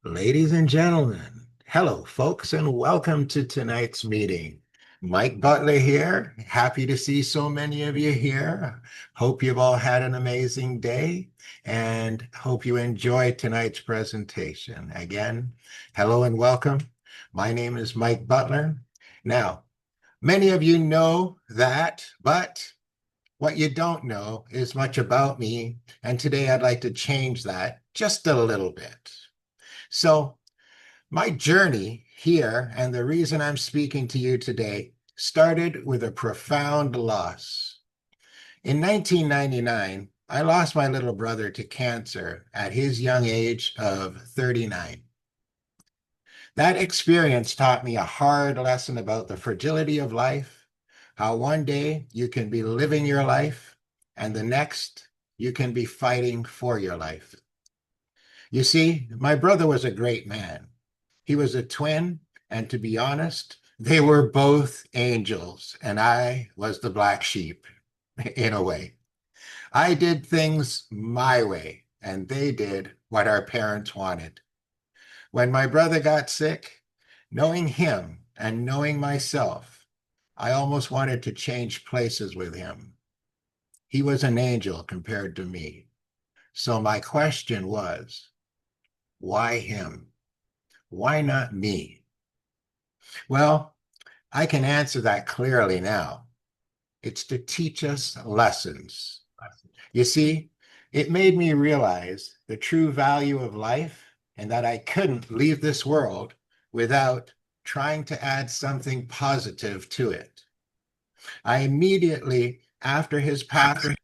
Ladies and gentlemen, hello, folks, and welcome to tonight's meeting. Mike Butler here. Happy to see so many of you here. Hope you've all had an amazing day and hope you enjoyed tonight's presentation. Again, hello and welcome. My name is Mike Butler. Now, many of you know that, but what you don't know is much about me, and today I'd like to change that just a little bit. So, my journey here and the reason I'm speaking to you today started with a profound loss. In 1999, I lost my little brother to cancer at his young age of 39. That experience taught me a hard lesson about the fragility of life, how one day you can be living your life and the next you can be fighting for your life. You see, my brother was a great man. He was a twin, and to be honest, they were both angels, and I was the black sheep in a way. I did things my way, and they did what our parents wanted. When my brother got sick, knowing him and knowing myself, I almost wanted to change places with him. He was an angel compared to me. So my question was, why him? Why not me? Well, I can answer that clearly now. It's to teach us lessons. You see, it made me realize the true value of life and that I couldn't leave this world without trying to add something positive to it. I immediately, after his passing,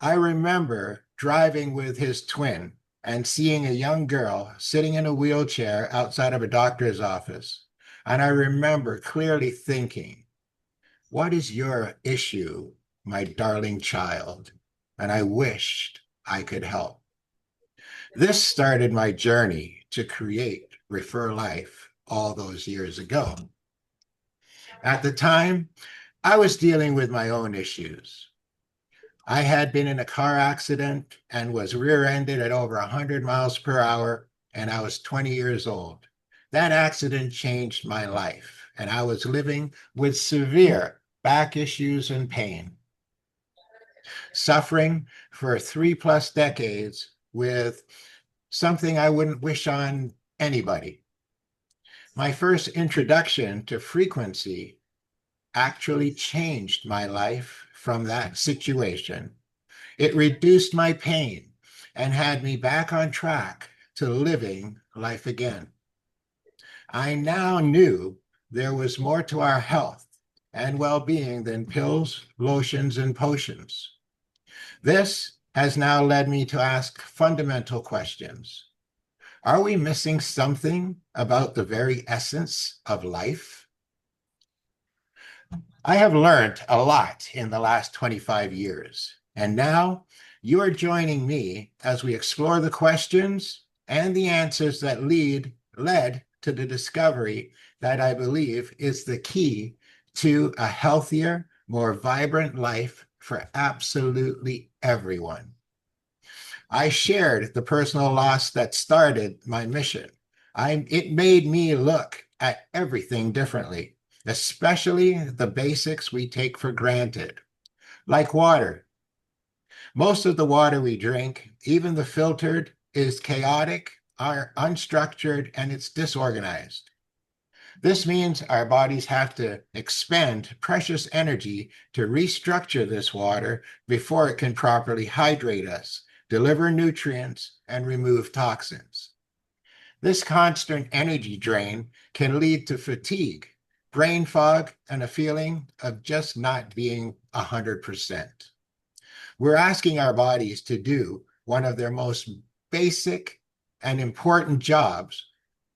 I remember driving with his twin and seeing a young girl sitting in a wheelchair outside of a doctor's office. And I remember clearly thinking, what is your issue, my darling child? And I wished I could help. This started my journey to create ReferLife all those years ago. At the time, I was dealing with my own issues. I had been in a car accident and was rear-ended at over 100 miles per hour, and I was 20 years old. That accident changed my life, and I was living with severe back issues and pain, suffering for 3+ decades with something I wouldn't wish on anybody. My first introduction to frequency actually changed my life from that situation. It reduced my pain and had me back on track to living life again. I now knew there was more to our health and well-being than pills, lotions, and potions. This has now led me to ask fundamental questions. Are we missing something about the very essence of life? I have learned a lot in the last 25 years, and now you are joining me as we explore the questions and the answers that led to the discovery that I believe is the key to a healthier, more vibrant life for absolutely everyone. I shared the personal loss that started my mission. It made me look at everything differently, especially the basics we take for granted, like water. Most of the water we drink, even the filtered, is chaotic, are unstructured, and it's disorganized. This means our bodies have to expend precious energy to restructure this water before it can properly hydrate us, deliver nutrients, and remove toxins. This constant energy drain can lead to fatigue, brain fog, and a feeling of just not being 100%. We're asking our bodies to do one of their most basic and important jobs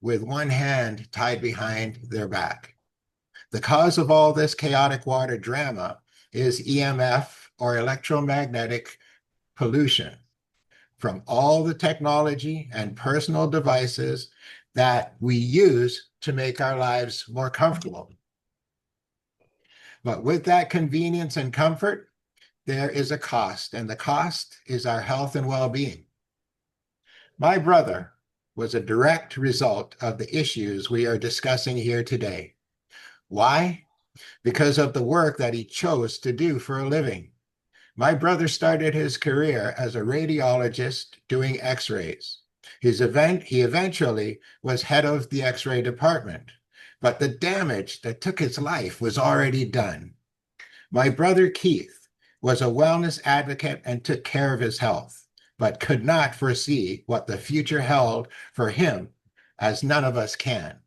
with one hand tied behind their back. The cause of all this chaotic water drama is EMF, or electromagnetic pollution, from all the technology and personal devices that we use to make our lives more comfortable. But with that convenience and comfort, there is a cost, and the cost is our health and well-being. My brother was a direct result of the issues we are discussing here today. Why? Because of the work that he chose to do for a living. My brother started his career as a radiologist doing x-rays. He eventually was head of the x-ray department, but the damage that took his life was already done. My brother Keith was a wellness advocate and took care of his health, but could not foresee what the future held for him, as none of us can.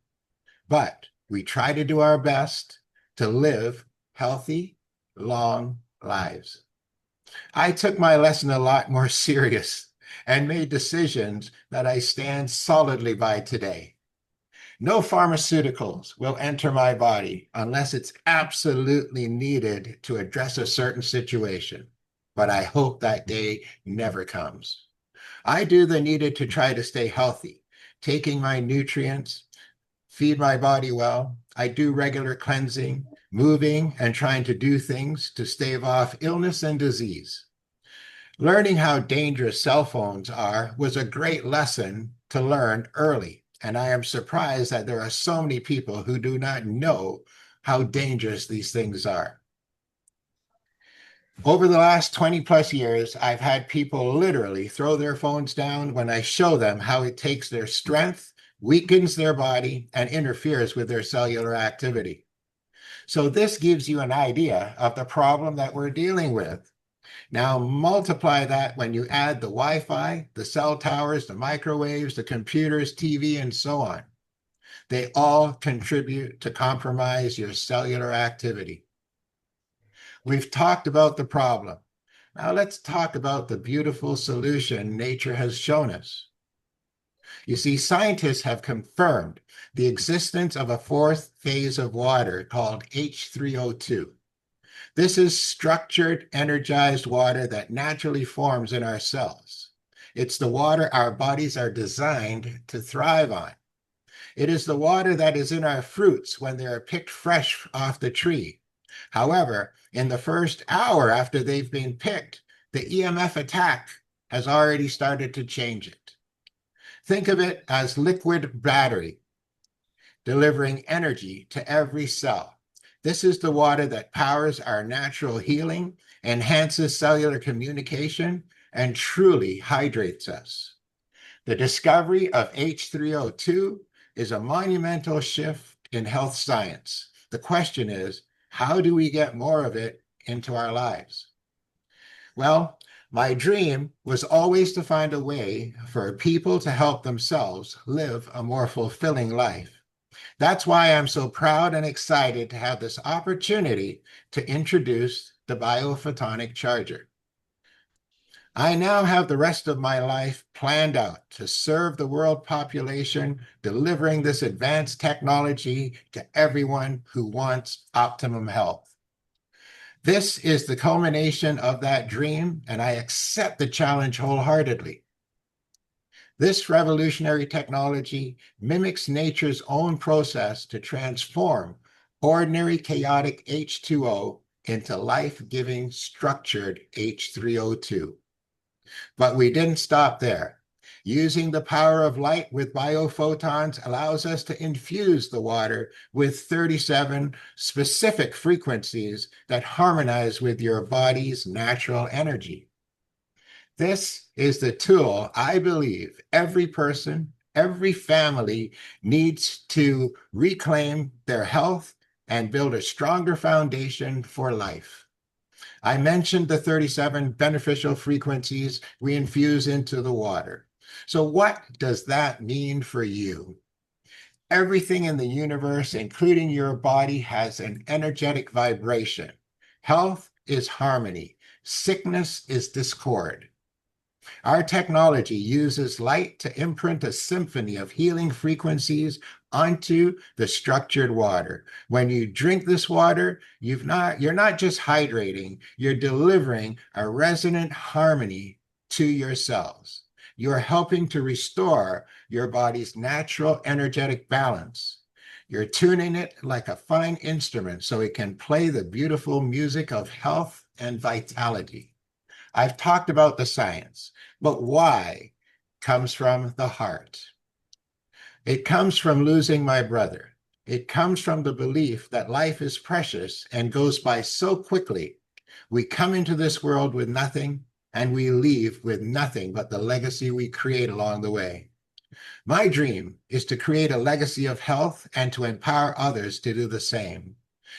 But we try to do our best to live healthy, long lives. I took my lesson a lot more serious and made decisions that I stand solidly by today. No pharmaceuticals will enter my body unless it's absolutely needed to address a certain situation, but I hope that day never comes. I do the needed to try to stay healthy, taking my nutrients, feed my body well. I do regular cleansing, moving, and trying to do things to stave off illness and disease. Learning how dangerous cell phones are was a great lesson to learn early, and I am surprised that there are so many people who do not know how dangerous these things are. Over the last 20 plus years, I've had people literally throw their phones down when I show them how it takes their strength, weakens their body, and interferes with their cellular activity. So this gives you an idea of the problem that we're dealing with. Now multiply that when you add the Wi-Fi, the cell towers, the microwaves, the computers, TV, and so on. They all contribute to compromise your cellular activity. We've talked about the problem. Now let's talk about the beautiful solution nature has shown us. You see, scientists have confirmed the existence of a fourth phase of water called H3O2. This is structured, energized water that naturally forms in our cells. It's the water our bodies are designed to thrive on. It is the water that is in our fruits when they are picked fresh off the tree. However, in the first hour after they've been picked, the EMF attack has already started to change it. Think of it as liquid battery, delivering energy to every cell. This is the water that powers our natural healing, enhances cellular communication, and truly hydrates us. The discovery of H3O2 is a monumental shift in health science. The question is, how do we get more of it into our lives? Well, my dream was always to find a way for people to help themselves live a more fulfilling life. That's why I'm so proud and excited to have this opportunity to introduce the Bio-Photonic Charger. I now have the rest of my life planned out to serve the world population, delivering this advanced technology to everyone who wants optimum health. This is the culmination of that dream, and I accept the challenge wholeheartedly. This revolutionary technology mimics nature's own process to transform ordinary chaotic H2O into life-giving structured H3O2. But we didn't stop there. Using the power of light with biophotons allows us to infuse the water with 37 specific frequencies that harmonize with your body's natural energy. This is the tool I believe every person, every family needs to reclaim their health and build a stronger foundation for life. I mentioned the 37 beneficial frequencies we infuse into the water. So what does that mean for you? Everything in the universe, including your body, has an energetic vibration. Health is harmony. Sickness is discord. Our technology uses light to imprint a symphony of healing frequencies onto the structured water. When you drink this water, you're not just hydrating, you're delivering a resonant harmony to your cells. You're helping to restore your body's natural energetic balance. You're tuning it like a fine instrument so it can play the beautiful music of health and vitality. I've talked about the science, but why comes from the heart. It comes from losing my brother. It comes from the belief that life is precious and goes by so quickly. We come into this world with nothing, and we leave with nothing but the legacy we create along the way. My dream is to create a legacy of health and to empower others to do the same.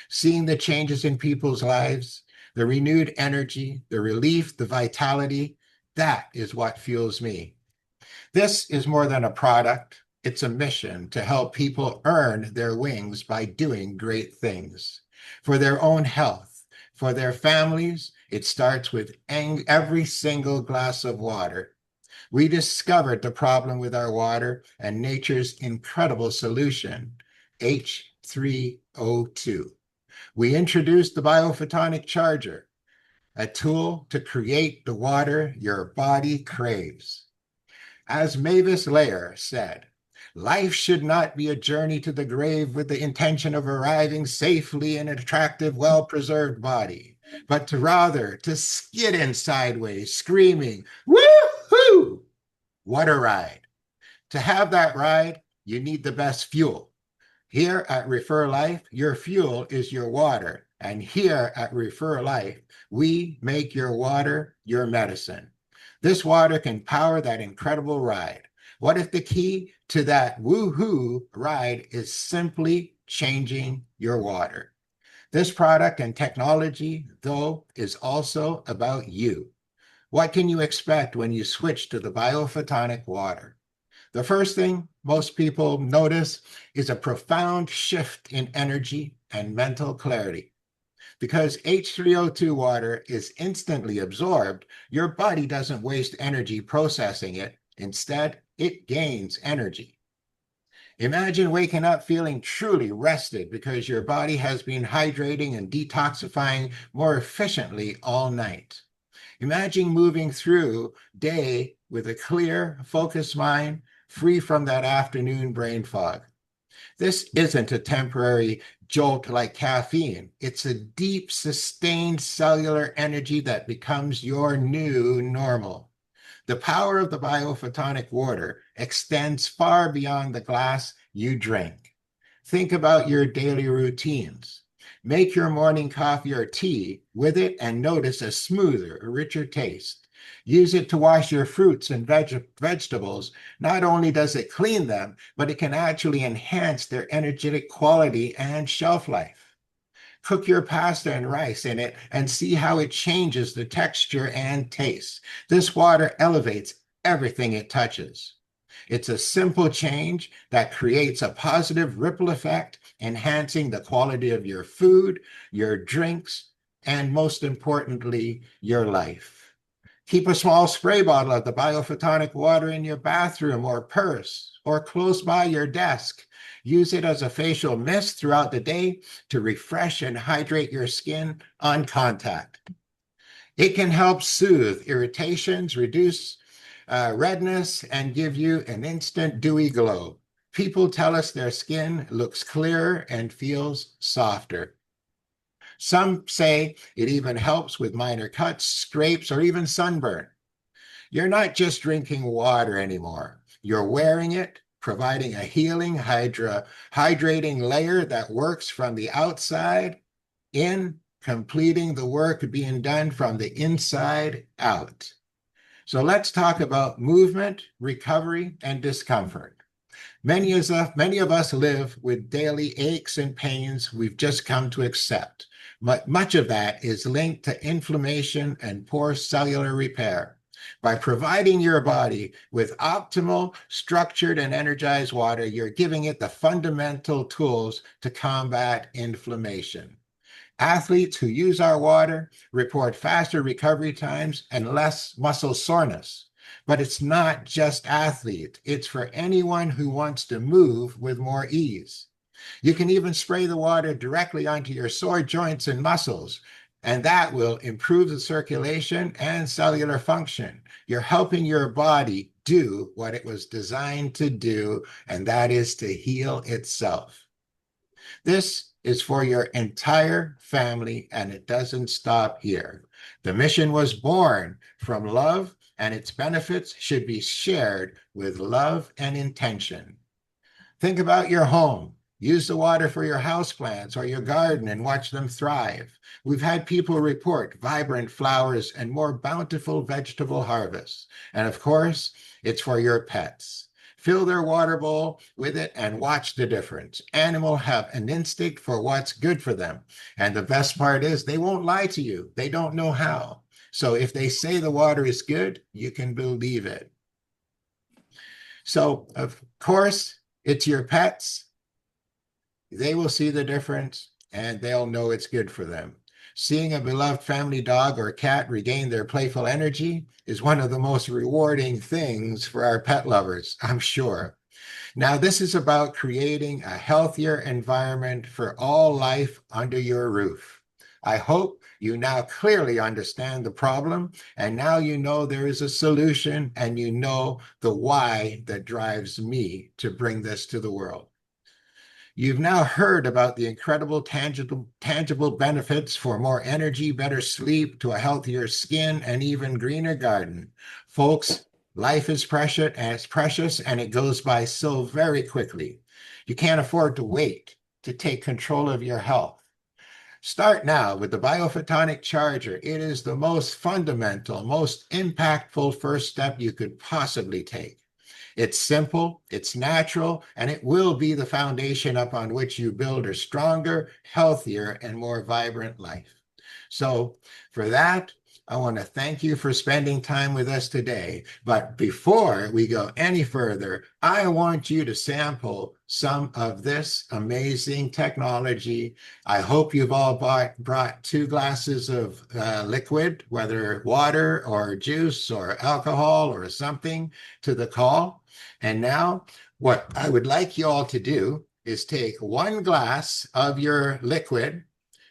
Seeing the changes in people's lives, the renewed energy, the relief, the vitality, that is what fuels me. This is more than a product. It's a mission to help people earn their wings by doing great things for their own health, for their families. It starts with every single glass of water. We discovered the problem with our water and nature's incredible solution, H3O2. We introduced the Bio-Photonic Charger, a tool to create the water your body craves. As Mavis Layer said, life should not be a journey to the grave with the intention of arriving safely in an attractive, well-preserved body, but to rather to skid in sideways, screaming, woo-hoo! What a ride. To have that ride, you need the best fuel. Here at ReferLife, your fuel is your water. And here at ReferLife, we make your water your medicine. This water can power that incredible ride. What if the key to that woohoo ride is simply changing your water? This product and technology, though, is also about you. What can you expect when you switch to the Bio-Photonic water? The first thing most people notice is a profound shift in energy and mental clarity. Because H3O2 water is instantly absorbed, your body doesn't waste energy processing it. Instead, it gains energy. Imagine waking up feeling truly rested because your body has been hydrating and detoxifying more efficiently all night. Imagine moving through day with a clear, focused mind, free from that afternoon brain fog. This isn't a temporary jolt like caffeine. It's a deep, sustained cellular energy that becomes your new normal. The power of the Bio-Photonic water extends far beyond the glass you drink. Think about your daily routines. Make your morning coffee or tea with it and notice a smoother, richer taste. Use it to wash your fruits and vegetables. Not only does it clean them, but it can actually enhance their energetic quality and shelf life. Cook your pasta and rice in it and see how it changes the texture and taste. This water elevates everything it touches. It's a simple change that creates a positive ripple effect, enhancing the quality of your food, your drinks, and most importantly, your life. Keep a small spray bottle of the Bio-Photonic water in your bathroom or purse or close by your desk. Use it as a facial mist throughout the day to refresh and hydrate your skin on contact. It can help soothe irritations, reduce redness, and give you an instant dewy glow. People tell us their skin looks clearer and feels softer. Some say it even helps with minor cuts, scrapes, or even sunburn. You're not just drinking water anymore. You're wearing it, providing a healing, hydrating layer that works from the outside in, completing the work being done from the inside out. So let's talk about movement, recovery, and discomfort. Many of us live with daily aches and pains we've just come to accept. Much of that is linked to inflammation and poor cellular repair. By providing your body with optimal, structured, and energized water, you're giving it the fundamental tools to combat inflammation. Athletes who use our water report faster recovery times and less muscle soreness. But it's not just athletes, it's for anyone who wants to move with more ease. You can even spray the water directly onto your sore joints and muscles, and that will improve the circulation and cellular function. You're helping your body do what it was designed to do, and that is to heal itself. This is for your entire family, and it doesn't stop here. The mission was born from love, and its benefits should be shared with love and intention. Think about your home. Use the water for your houseplants or your garden and watch them thrive. We've had people report vibrant flowers and more bountiful vegetable harvests. And of course, it's for your pets. Fill their water bowl with it and watch the difference. Animals have an instinct for what's good for them. And the best part is they won't lie to you. They don't know how. So if they say the water is good, you can believe it. So, of course, it's your pets. They will see the difference and they'll know it's good for them. Seeing a beloved family dog or cat regain their playful energy is one of the most rewarding things for our pet lovers, I'm sure. Now, this is about creating a healthier environment for all life under your roof. I hope you now clearly understand the problem, and now you know there is a solution, and you know the why that drives me to bring this to the world. You've now heard about the incredible tangible benefits for more energy, better sleep, to a healthier skin, and even greener garden. Folks, life is precious, and it goes by so very quickly. You can't afford to wait to take control of your health. Start now with the Bio-Photonic Charger. It is the most fundamental, most impactful first step you could possibly take. It's simple, it's natural, and it will be the foundation upon which you build a stronger, healthier, and more vibrant life. So for that, I want to thank you for spending time with us today. But before we go any further, I want you to sample some of this amazing technology. I hope you've all brought 2 glasses of liquid, whether water or juice or alcohol or something, to the call. And now what I would like you all to do is take 1 glass of your liquid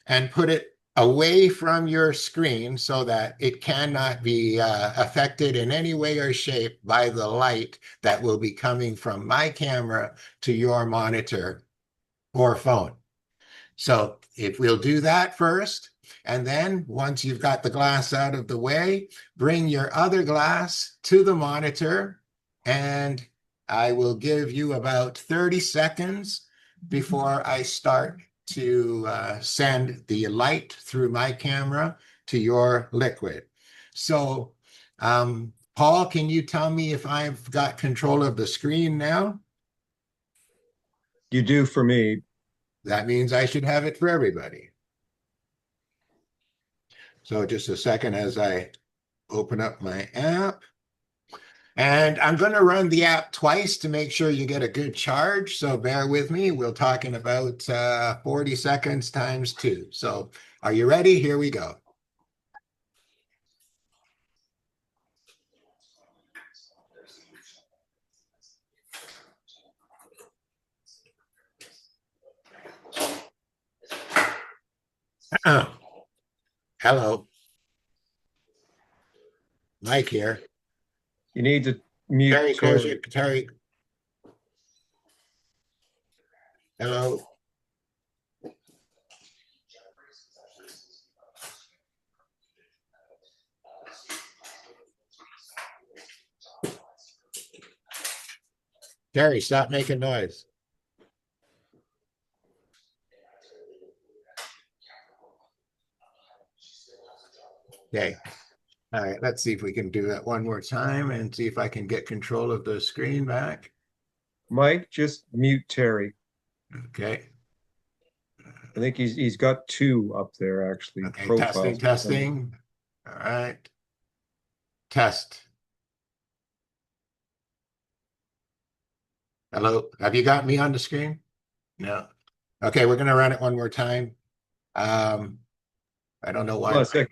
and put it away from your screen so that it cannot be affected in any way or shape by the light that will be coming from my camera to your monitor or phone. So if we'll do that first, and then once you've got the glass out of the way, bring your other glass to the monitor, and I will give you about 30 seconds before I start to send the light through my camera to your liquid. So, Paul, can you tell me if I've got control of the screen now? You do for me. That means I should have it for everybody. So just a second as I open up my app. And I'm going to run the app twice to make sure you get a good charge. So bear with me. We'll talk in about 40 seconds times 2. So are you ready? Here we go. Hello, Mike here. You need to mute Terry, close your, Terry. Terry. Hello. Terry, stop making noise. Okay. All right, let's see if we can do that one more time and see if I can get control of the screen back. Mike, just mute Terry. Okay. I think he's got 2 up there actually. Okay, Profiles. testing. All right. Test. Hello, have you got me on the screen? No. Okay, we're gonna run it one more time. Um, I don't know Hold on why. a sec.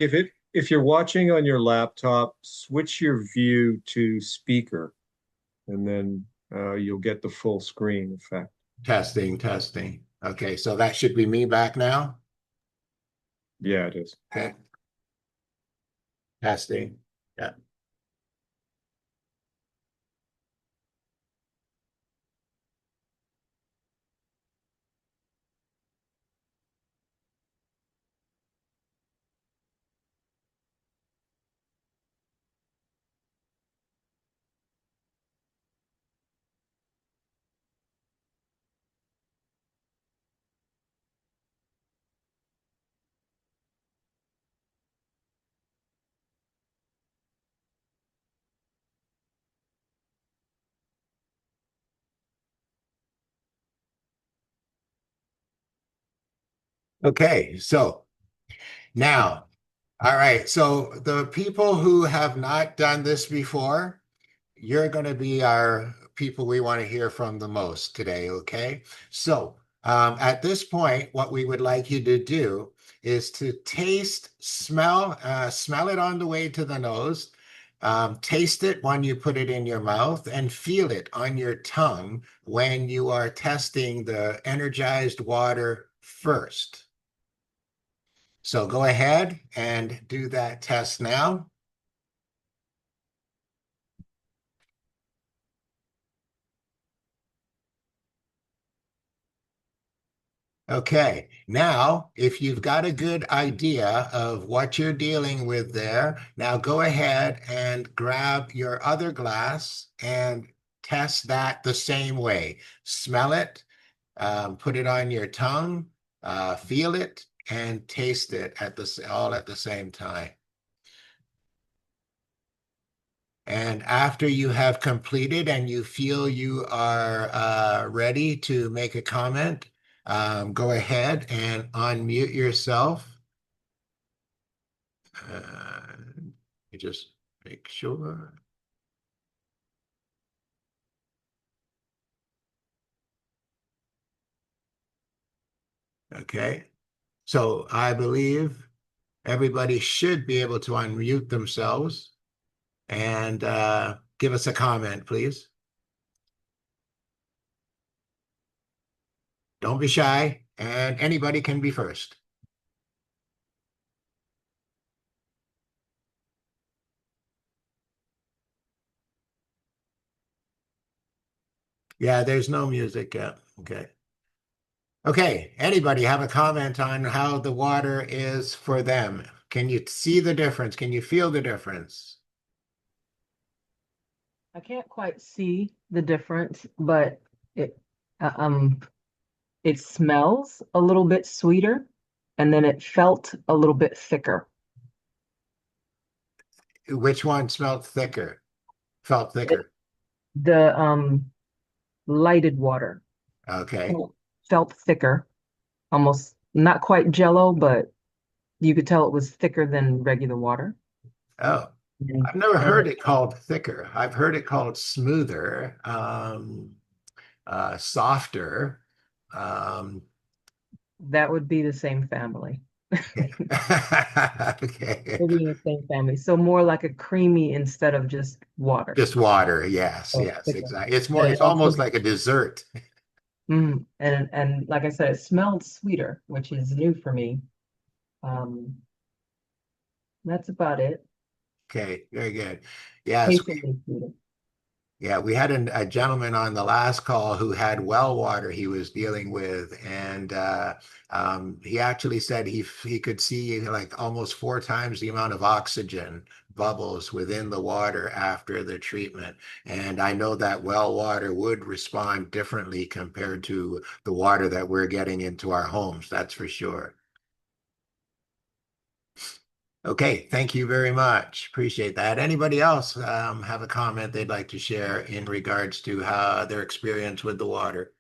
If you're watching on your laptop, switch your view to speaker, and then you'll get the full screen effect. Testing. Okay, so that should be me back now. Yeah, it is. Okay. Testing. Yeah. Okay, so now, all right. So the people who have not done this before, you're going to be our people we want to hear from the most today, okay? So at this point, what we would like you to do is to smell it on the way to the nose, taste it when you put it in your mouth, and feel it on your tongue when you are testing the energized water first. So go ahead and do that test now. Okay, now if you've got a good idea of what you're dealing with there, now go ahead and grab your other glass and test that the same way. Smell it, put it on your tongue, feel it, and taste it all at the same time. And after you have completed and you feel you are ready to make a comment, go ahead and unmute yourself. You just make sure. Okay. So I believe everybody should be able to unmute themselves and give us a comment, please. Don't be shy, and anybody can be first. Yeah, there's no music yet. Okay. Okay, anybody have a comment on how the water is for them? Can you see the difference? Can you feel the difference? I can't quite see the difference, but it uh, um it smells a little bit sweeter, and then it felt a little bit thicker. Which one smelled thicker? Felt It, thicker? the lighted water Okay. felt thicker, almost not quite jello, but you could tell it was thicker than regular water. Oh, And, I've never and heard it, it called thicker. I've heard it called smoother, softer. Um, that would be the same family. okay. We'll be in the same family. So more like a creamy instead of just water. Just water. Yes, So yes, thicker. exactly. It's more, And it it's almost also like a dessert. and like I said, it smelled sweeter, which is new for me. Um, that's about it. Okay, very good. Yes, Tasted was sweeter. yeah, we had a gentleman on the last call who had well water he was dealing with, and he actually said he could see like almost 4 times the amount of oxygen bubbles within the water after the treatment. And I know that well water would respond differently compared to the water that we're getting into our homes, that's for sure. Okay, thank you very much. Appreciate that. Anybody else have a comment they'd like to share in regards to how their experience with the water?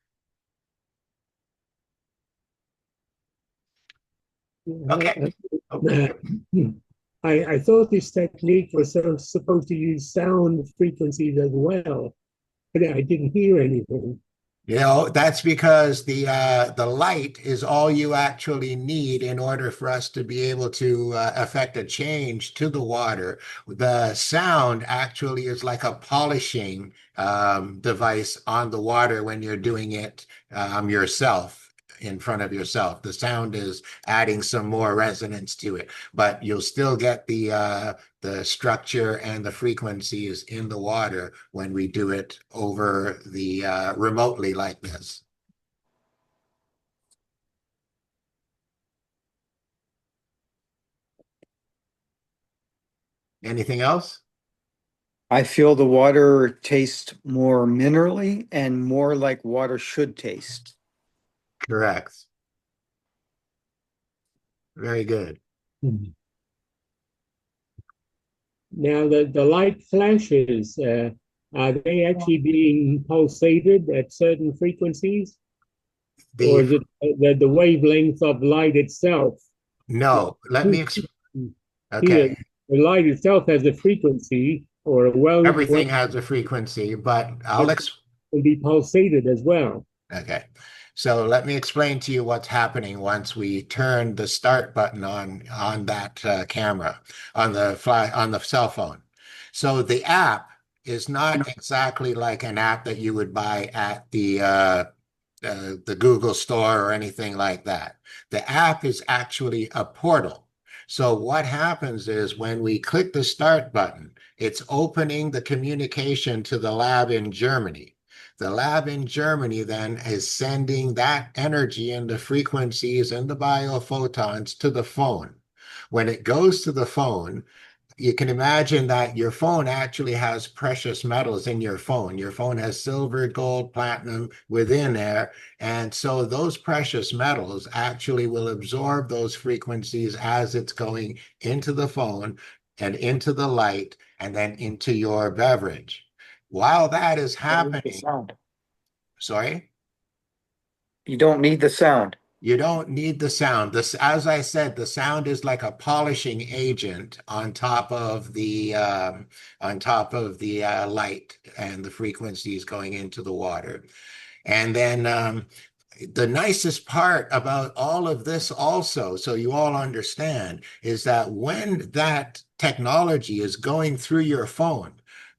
Okay. Okay. I thought this technique was supposed to use sound frequencies as well, but I didn't hear anything. You know, that's because the light is all you actually need in order for us to be able to affect a change to the water. The sound actually is like a polishing device on the water when you're doing it yourself in front of yourself. The sound is adding some more resonance to it, but you'll still get the structure and the frequencies in the water when we do it over the remotely like this. Anything else? I feel the water tastes more minerally and more like water should taste. Correct. Very good. Now, the light flashes, are they actually being pulsated at certain frequencies? or The is it the wavelength of light itself? no, let me explain. Here, Okay, the light itself has a frequency or a well, everything has a frequency, but I'll it ex can be pulsated as well. okay. So let me explain to you what's happening once we turn the start button on that camera on the cell phone. So the app is not exactly like an app that you would buy at the Google store or anything like that. The app is actually a portal. So what happens is when we click the start button, it's opening the communication to the lab in Germany. The lab in Germany then is sending that energy and the frequencies and the biophotons to the phone. When it goes to the phone, you can imagine that your phone actually has precious metals in your phone. Your phone has silver, gold, platinum within there. And so those precious metals actually will absorb those frequencies as it's going into the phone and into the light and then into your beverage. While that is happening, Sound. sorry? You don't need the sound. You don't need the sound. This, as I said, the sound is like a polishing agent on top of the light and the frequencies going into the water. And then the nicest part about all of this also, so you all understand, is that when that technology is going through your phone,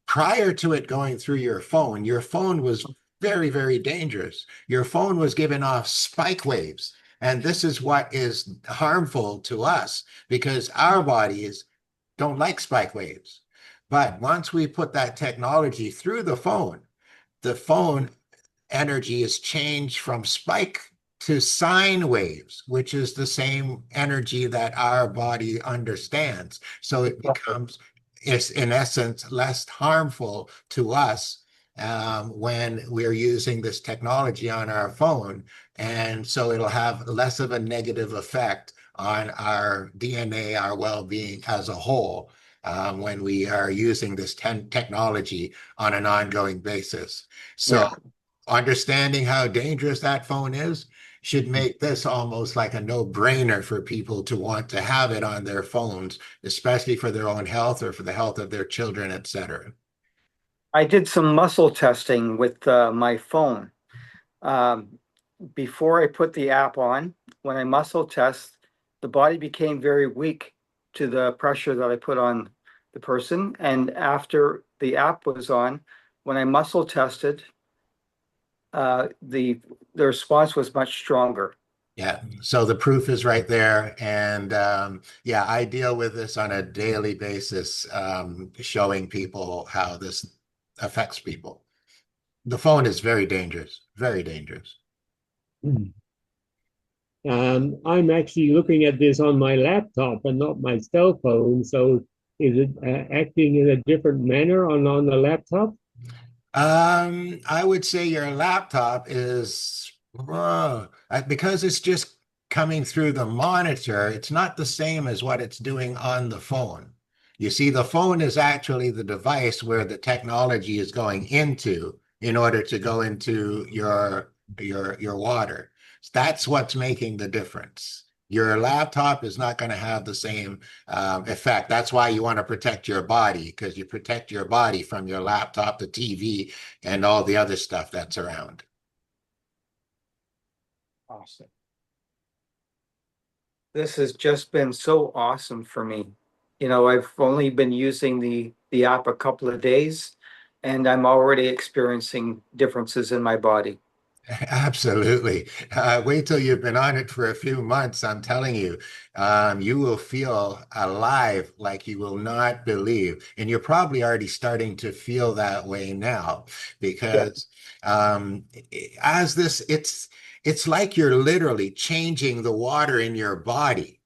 prior to it going through your phone was very, very dangerous. Your phone was giving off spike waves. And this is what is harmful to us because our bodies don't like spike waves. But once we put that technology through the phone energy is changed from spike to sine waves, which is the same energy that our body understands. So it becomes, it's in essence, less harmful to us when we're using this technology on our phone. And so it'll have less of a negative effect on our DNA, our well-being as a whole, when we are using this technology on an ongoing basis. So Yeah. understanding how dangerous that phone is should make this almost like a no-brainer for people to want to have it on their phones, especially for their own health or for the health of their children, etc. I did some muscle testing with my phone. Um, Before I put the app on, when I muscle test, the body became very weak to the pressure that I put on the person. And after the app was on, when I muscle tested, the response was much stronger. Yeah, so the proof is right there. And yeah, I deal with this on a daily basis, showing people how this affects people. The phone is very dangerous, very dangerous. I'm actually looking at this on my laptop and not my cell phone. So is it acting in a different manner on the laptop? I would say your laptop is because it's just coming through the monitor, it's not the same as what it's doing on the phone. You see, the phone is actually the device where the technology is going into in order to go into your water. That's what's making the difference. Your laptop is not going to have the same effect. That's why you want to protect your body because you protect your body from your laptop, the TV, and all the other stuff that's around. Awesome. This has just been so awesome for me. You know, I've only been using the app a couple of days, and I'm already experiencing differences in my body. Absolutely. Wait till you've been on it for a few months. I'm telling you, you will feel alive like you will not believe. And you're probably already starting to feel that way now because as this, it's like you're literally changing the water in your body.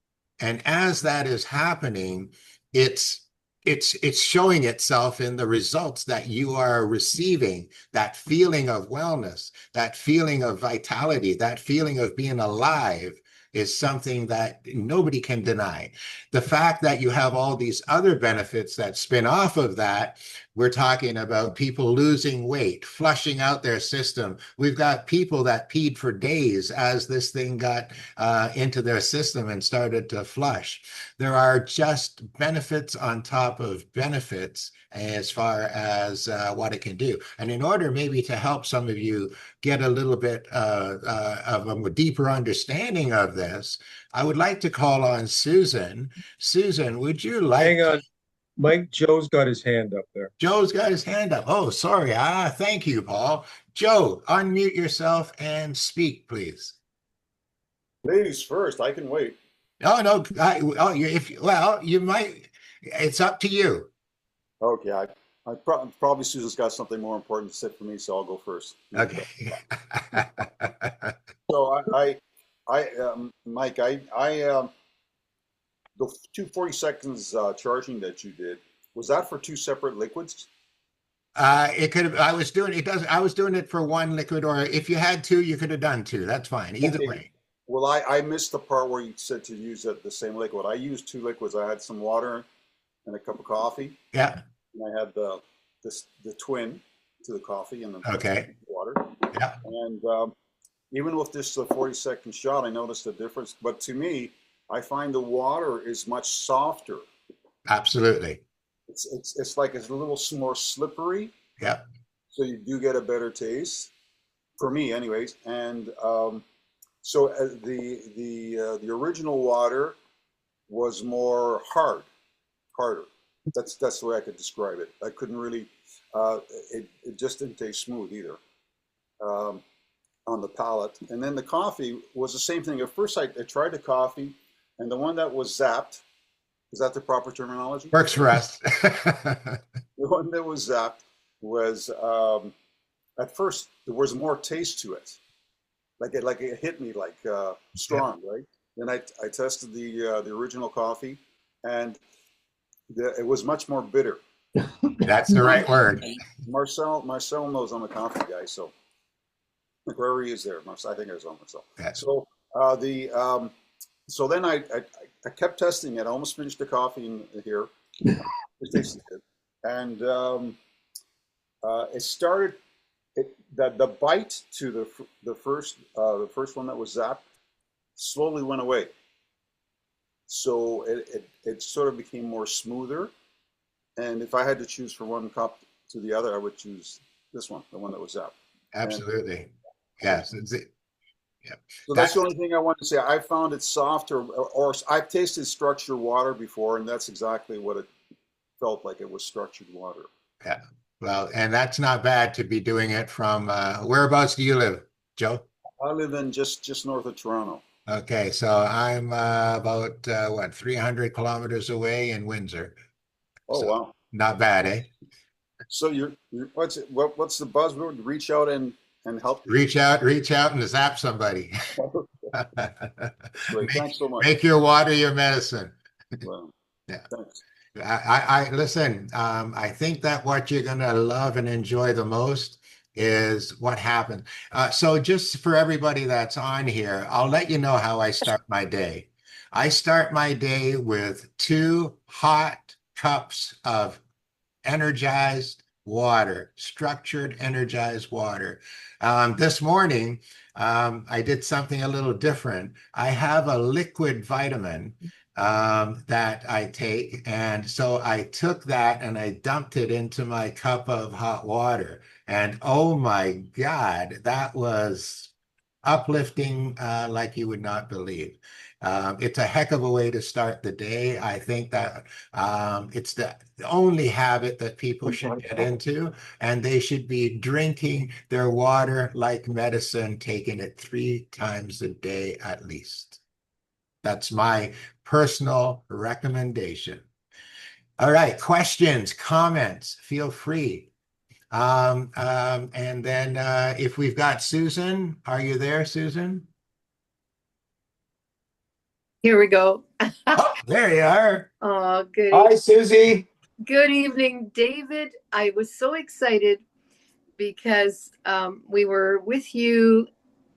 And as that is happening, it's it's showing itself in the results that you are receiving, that feeling of wellness, that feeling of vitality, that feeling of being alive. is something that nobody can deny. The fact that you have all these other benefits that spin off of that, we're talking about people losing weight, flushing out their system. We've got people that peed for days as this thing got into their system and started to flush. There are just benefits on top of benefits as far as what it can do. And in order maybe to help some of you get a little bit of a deeper understanding of this, I would like to call on Susan. Susan, would you like Hang on, Mike, Joe's got his hand up there. Joe's got his hand up. Oh, sorry. Thank you, Paul. Joe, unmute yourself and speak, please. Ladies first, I can wait. Oh, no. You might. It's up to you. Okay, probably Susan's got something more important to say for me, so I'll go first. Okay. So Mike, the 240 seconds charging that you did, was that for two separate liquids? It could have. I was doing it for one liquid, or if you had two, you could have done two. That's fine. Either way. Well, I missed the part where you said to use the same liquid. I used two liquids. I had some water and a cup of coffee. Yeah. And I had the twin to the coffee and the water. Yeah. And even with this 40-second shot, I noticed a difference. But to me, I find the water is much softer. Absolutely. It's like it's a little more slippery. Yeah. So you do get a better taste, for me, anyways. And so the original water was more harder. That's the way I could describe it. I couldn't really. It just didn't taste smooth either on the palate. And then the coffee was the same thing. At first, I tried the coffee, and the one that was zapped. Is that the proper terminology? Works for us. The one that was zapped was at first there was more taste to it. Like it hit me like strong, right? Then I tested the original coffee, and it was much more bitter. That's the right word. And Marcel knows I'm a coffee guy, so wherever he is there, I think I was on Marcel. Yes. So so then I kept testing it. I almost finished the coffee in here. It tasted good, and it started. The bite to the first one that was zapped slowly went away. So it sort of became more smoother. And if I had to choose from one cup to the other, I would choose this one, the one that was zapped. Absolutely. Yes. Yeah. So that's the only thing I want to say. I found it softer, or I've tasted structured water before, and that's exactly what it felt like. It was structured water. Yeah. Well, and that's not bad to be doing it from whereabouts do you live, Joe? I live in just north of Toronto. Okay, so I'm about 300 kilometers away in Windsor. Oh, So, wow. not bad, eh? So what's the buzzword? Reach out and help. Reach out and zap somebody. Great. Thanks so much. Make your water your medicine. Well, Yeah. thanks. I listen. I think that what you're gonna love and enjoy the most is what happened. So just for everybody that's on here, I'll let you know how I start my day. I start my day with 2 hot cups of energized water, structured energized water. This morning, I did something a little different. I have a liquid vitamin that I take. And so I took that and I dumped it into my cup of hot water. And oh my God, that was uplifting like you would not believe. It's a heck of a way to start the day. I think that it's the only habit that people should get into, and they should be drinking their water like medicine, taking it 3 times a day at least. That's my personal recommendation. All right, questions, comments, feel free. And then if we've got Susan, are you there, Susan? Here we go. Oh, there you are. Oh, good. Hi, Susie. Good evening, David. I was so excited because we were with you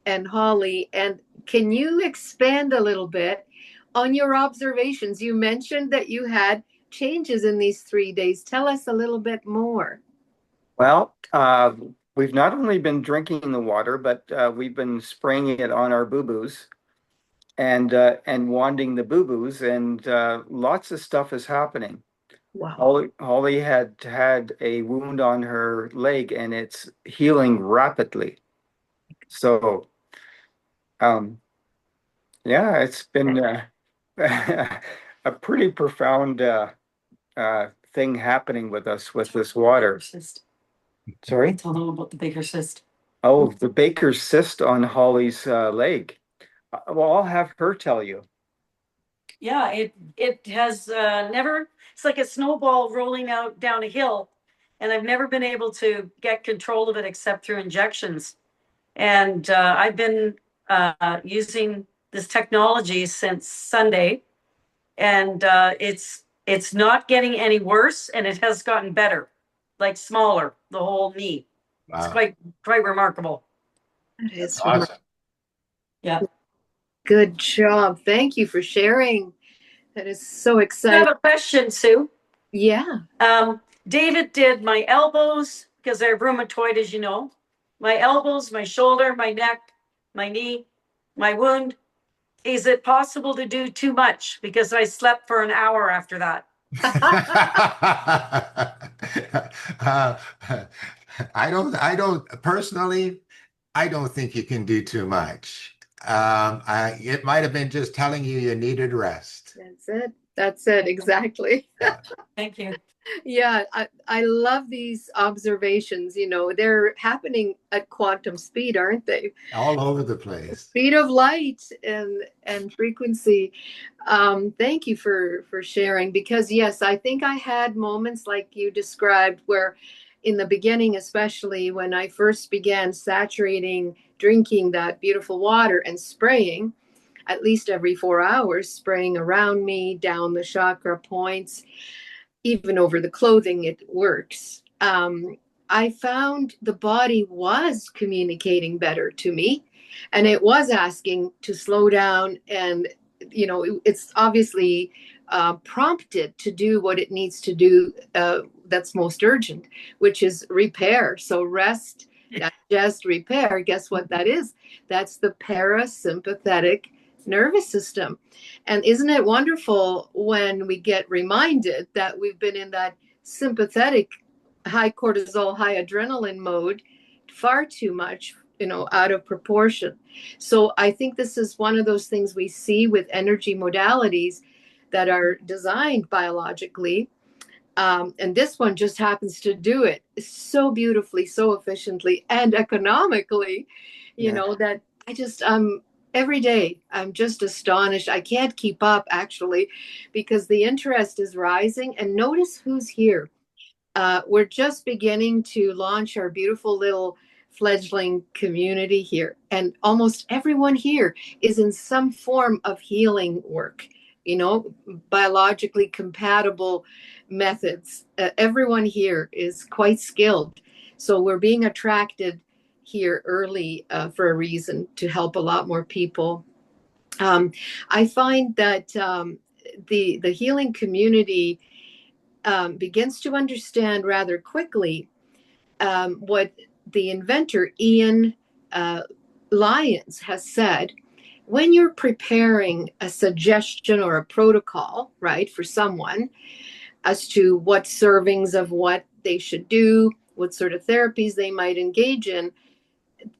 and Holly. And can you expand a little bit on your observations? You mentioned that you had changes in these 3 days. Tell us a little bit more. Well, we've not only been drinking the water, but we've been spraying it on our boo-boos and wanding the boo-boos, and lots of stuff is happening. Wow. Holly had a wound on her leg, and it's healing rapidly. So, yeah, it's been a pretty profound thing happening with us with this water. Sorry? Tell them about the Baker's cyst. Oh, the Baker's cyst on Holly's leg. Well, I'll have her tell you. Yeah, it has never. It's like a snowball rolling out down a hill, and I've never been able to get control of it except through injections. And I've been using this technology since Sunday, and it's not getting any worse, and it has gotten better, like smaller, the whole knee. It's Wow. quite remarkable. That is Awesome. Yeah. good job. Thank you for sharing. That is so I exciting. have a question, Sue. Yeah. David did my elbows because I have rheumatoid, as you know. My elbows, my shoulder, my neck, my knee, my wound. Is it possible to do too much? Because I slept for an hour after that. Uh, I don't personally, I don't think you can do too much. It might have been just telling you needed rest. That's it. That's it. Exactly. Yeah. Thank you. Yeah, I love these observations. They're happening at quantum speed, aren't they? All over the place. Speed of light and frequency. Thank you for sharing, because yes, I think I had moments like you described where in the beginning, especially when I first began drinking that beautiful water and spraying at least every 4 hours, spraying around me, down the chakra points, even over the clothing, it works. I found the body was communicating better to me, and it was asking to slow down, and it's obviously prompted to do what it needs to do, that's most urgent, which is repair. So rest, digest, repair. Guess what that is? That's the parasympathetic nervous system. And isn't it wonderful when we get reminded that we've been in that sympathetic, high cortisol, high adrenaline mode far too much, out of proportion. So I think this is one of those things we see with energy modalities that are designed biologically. And this one just happens to do it so beautifully, so efficiently, and economically, that I just, every day, I'm just astonished. I can't keep up, actually, because the interest is rising. And notice who's here. We're just beginning to launch our beautiful little fledgling community here. And almost everyone here is in some form of healing work, biologically compatible methods. Everyone here is quite skilled. So we're being attracted here early for a reason, to help a lot more people. I find that the healing community begins to understand rather quickly what the inventor Ian Lyons has said. When you're preparing a suggestion or a protocol, right, for someone as to what servings of what they should do, what sort of therapies they might engage in,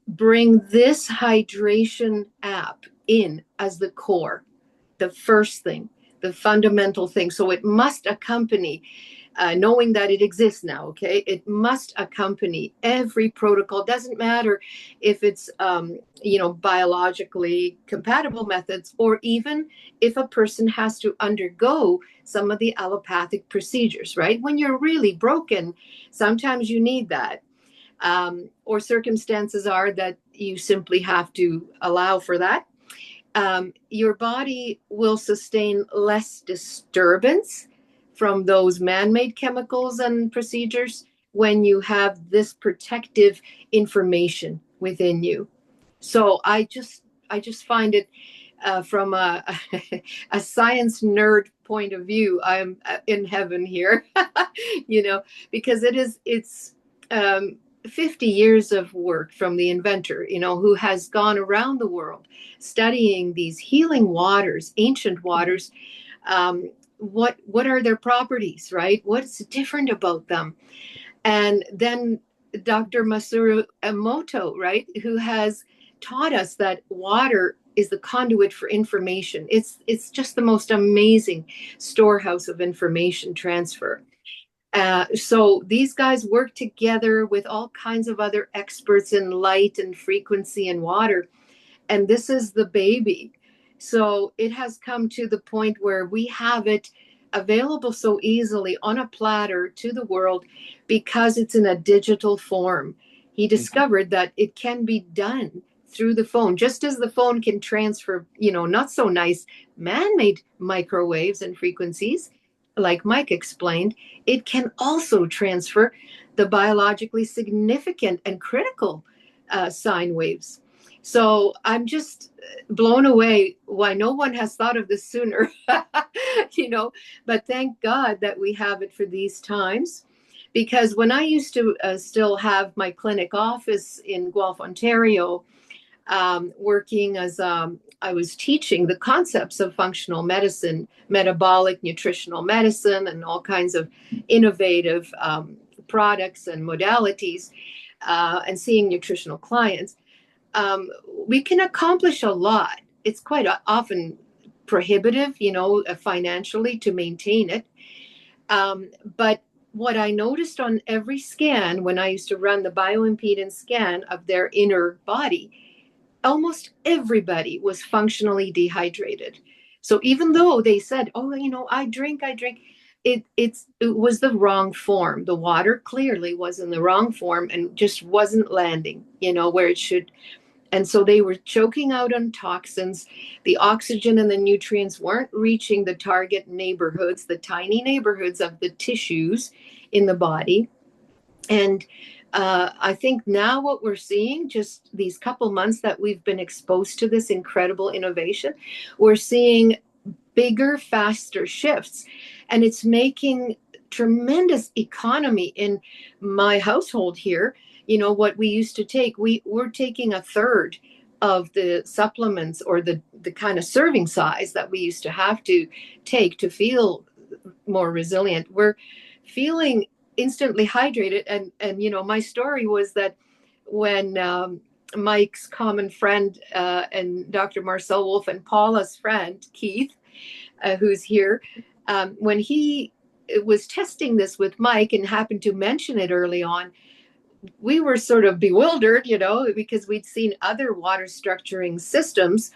bring this hydration app in as the core, the first thing, the fundamental thing. So it must accompany, knowing that it exists now, okay? It must accompany every protocol. Doesn't matter if it's, biologically compatible methods, or even if a person has to undergo some of the allopathic procedures, right? When you're really broken, sometimes you need that. Or circumstances are that you simply have to allow for that. Your body will sustain less disturbance from those man-made chemicals and procedures when you have this protective information within you. So I just find it from a, a science nerd point of view, I'm in heaven here, you know, because it's 50 years of work from the inventor, you know, who has gone around the world studying these healing waters, ancient waters. What are their properties, right? What's different about them? And then Dr. Masaru Emoto, right, who has taught us that water is the conduit for information. It's just the most amazing storehouse of information transfer. So these guys work together with all kinds of other experts in light and frequency and water, and this is the baby. So it has come to the point where we have it available so easily on a platter to the world because it's in a digital form. He discovered that it can be done through the phone, just as the phone can transfer, you know, not so nice man-made microwaves and frequencies, like Mike explained. It can also transfer the biologically significant and critical sine waves. So I'm just blown away why no one has thought of this sooner, you know, but thank God that we have it for these times. Because when I used to still have my clinic office in Guelph, Ontario, working as I was teaching the concepts of functional medicine, metabolic, nutritional medicine, and all kinds of innovative products and modalities, and seeing nutritional clients. We can accomplish a lot. It's quite often prohibitive, you know, financially to maintain it. But what I noticed on every scan when I used to run the bioimpedance scan of their inner body, almost everybody was functionally dehydrated. So even though they said, "Oh, you know, I drink," it was the wrong form. The water clearly was in the wrong form and just wasn't landing, you know, where it should. And so they were choking out on toxins. The oxygen and the nutrients weren't reaching the target neighborhoods, the tiny neighborhoods of the tissues in the body. And I think now what we're seeing, just these couple months that we've been exposed to this incredible innovation, we're seeing bigger, faster shifts. And it's making tremendous economy in my household here. You know, what we used to take, we're taking a third of the supplements or the kind of serving size that we used to have to take to feel more resilient. We're feeling instantly hydrated. And you know, my story was that when Mike's common friend and Dr. Marcel Wolf and Paula's friend, Keith, who's here, when he was testing this with Mike and happened to mention it early on, we were sort of bewildered, you know, because we'd seen other water structuring systems,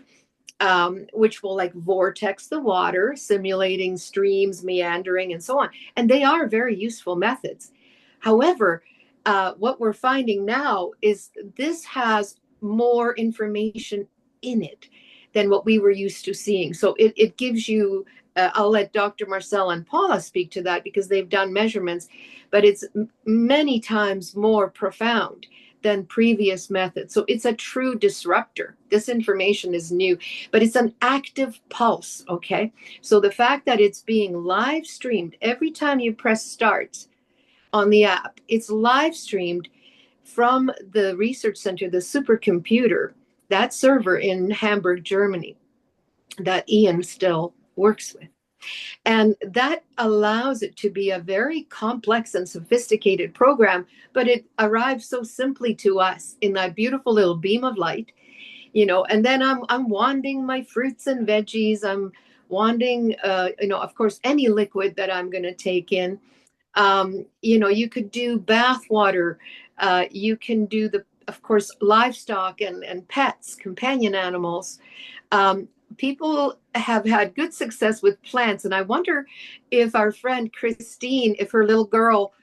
which will like vortex the water, simulating streams, meandering, and so on. And they are very useful methods. However, what we're finding now is this has more information in it than what we were used to seeing. So it gives you, I'll let Dr. Marcel and Paula speak to that because they've done measurements, but it's many times more profound than previous methods. So it's a true disruptor. This information is new, but it's an active pulse, okay? So the fact that it's being live streamed every time you press start on the app, it's live streamed from the research center, the supercomputer, that server in Hamburg, Germany, that Ian still works with. And that allows it to be a very complex and sophisticated program, but it arrives so simply to us in that beautiful little beam of light, you know. And then I'm wanting my fruits and veggies. I'm wanting, you know, of course, any liquid that I'm going to take in. You know, you could do bath water. You can do of course, livestock and pets, companion animals. People have had good success with plants. And I wonder if our friend Christine, if her little girl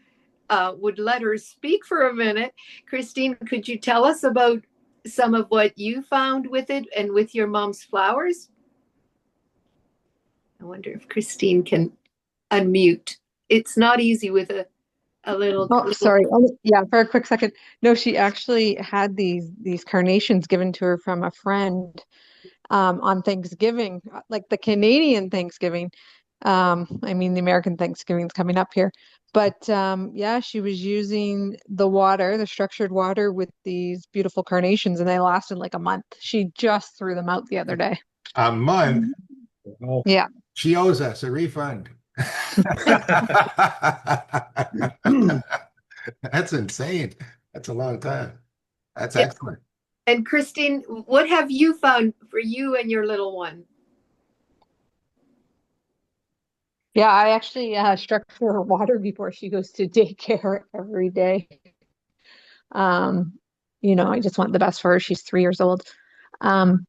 would let her speak for a minute. Christine, could you tell us about some of what you found with it and with your mom's flowers? I wonder if Christine can unmute. It's not easy with a a little, Oh, little. sorry. Oh, yeah, for a quick second. No, she actually had these carnations given to her from a friend on Thanksgiving, like the Canadian Thanksgiving. I mean, the American Thanksgiving's coming up here. But yeah, she was using the water, the structured water with these beautiful carnations, and they lasted like a month. She just threw them out the other day. A month. Oh, Yeah. She owes us a refund. That's insane. That's a long time. That's Yeah. excellent. And Christine, what have you found for you and your little one? Yeah, I actually structure her water before she goes to daycare every day. Um, I just want the best for her. She's 3 years old. Um,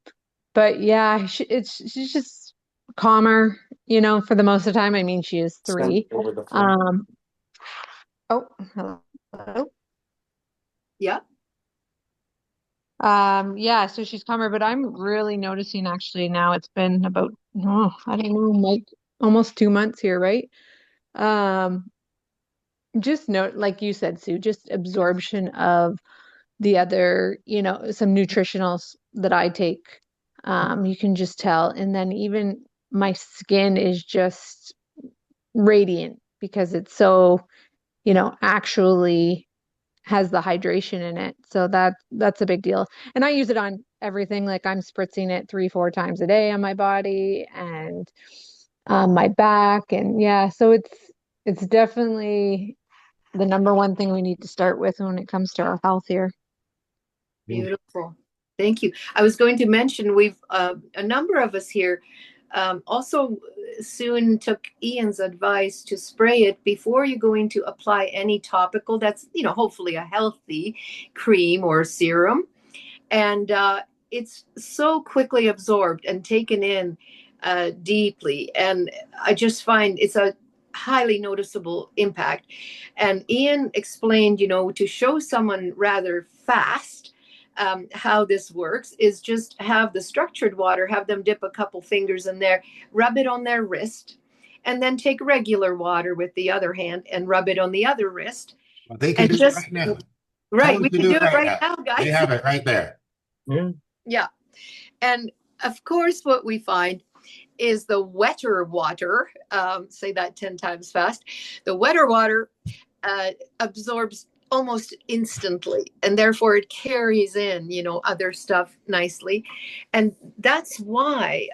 but yeah, she's just calmer, for the most of the time. I mean, she is Send 3. over the phone. Oh, hello. Yeah. Yeah, so she's calmer, but I'm really noticing actually now it's been about, I don't know, like almost 2 months here, right? Um, just note, like you said, Sue, just absorption of the other, some nutritionals that I take. You can just tell. And then even my skin is just radiant because it's so, actually has the hydration in it. So that's a big deal. And I use it on everything. Like I'm spritzing it 3, 4 times a day on my body and on my back. And yeah, so it's definitely the number one thing we need to start with when it comes to our health here. Beautiful. Thank you. I was going to mention we've a number of us here also soon took Ian's advice to spray it before you're going to apply any topical that's, hopefully a healthy cream or serum. And it's so quickly absorbed and taken in deeply. And I just find it's a highly noticeable impact. And Ian explained, to show someone rather fast how this works is just have the structured water, have them dip a couple fingers in there, rub it on their wrist, and then take regular water with the other hand and rub it on the other wrist. Well, they can And do it just, right now. right, we can do it right now, They guys. have it right there. yeah. Yeah. And of course, what we find is the wetter water, say that 10 times fast, the wetter water absorbs almost instantly, and therefore it carries in, other stuff nicely. And that's why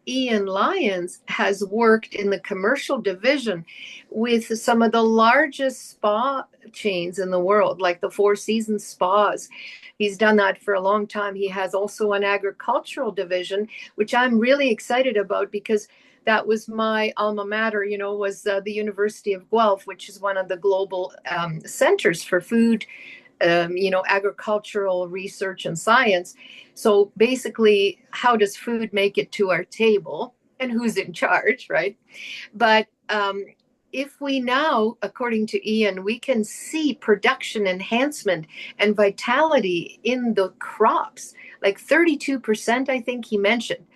Ian Lyons has worked in the commercial division with some of the largest spa chains in the world, like the Four Seasons spas. He's done that for a long time. He has also an agricultural division, which I'm really excited about because that was my alma mater, was the University of Guelph, which is one of the global centers for food, agricultural research and science. So basically, how does food make it to our table and who's in charge, right? But if we now, according to Ian, we can see production enhancement and vitality in the crops, like 32%, I think he mentioned.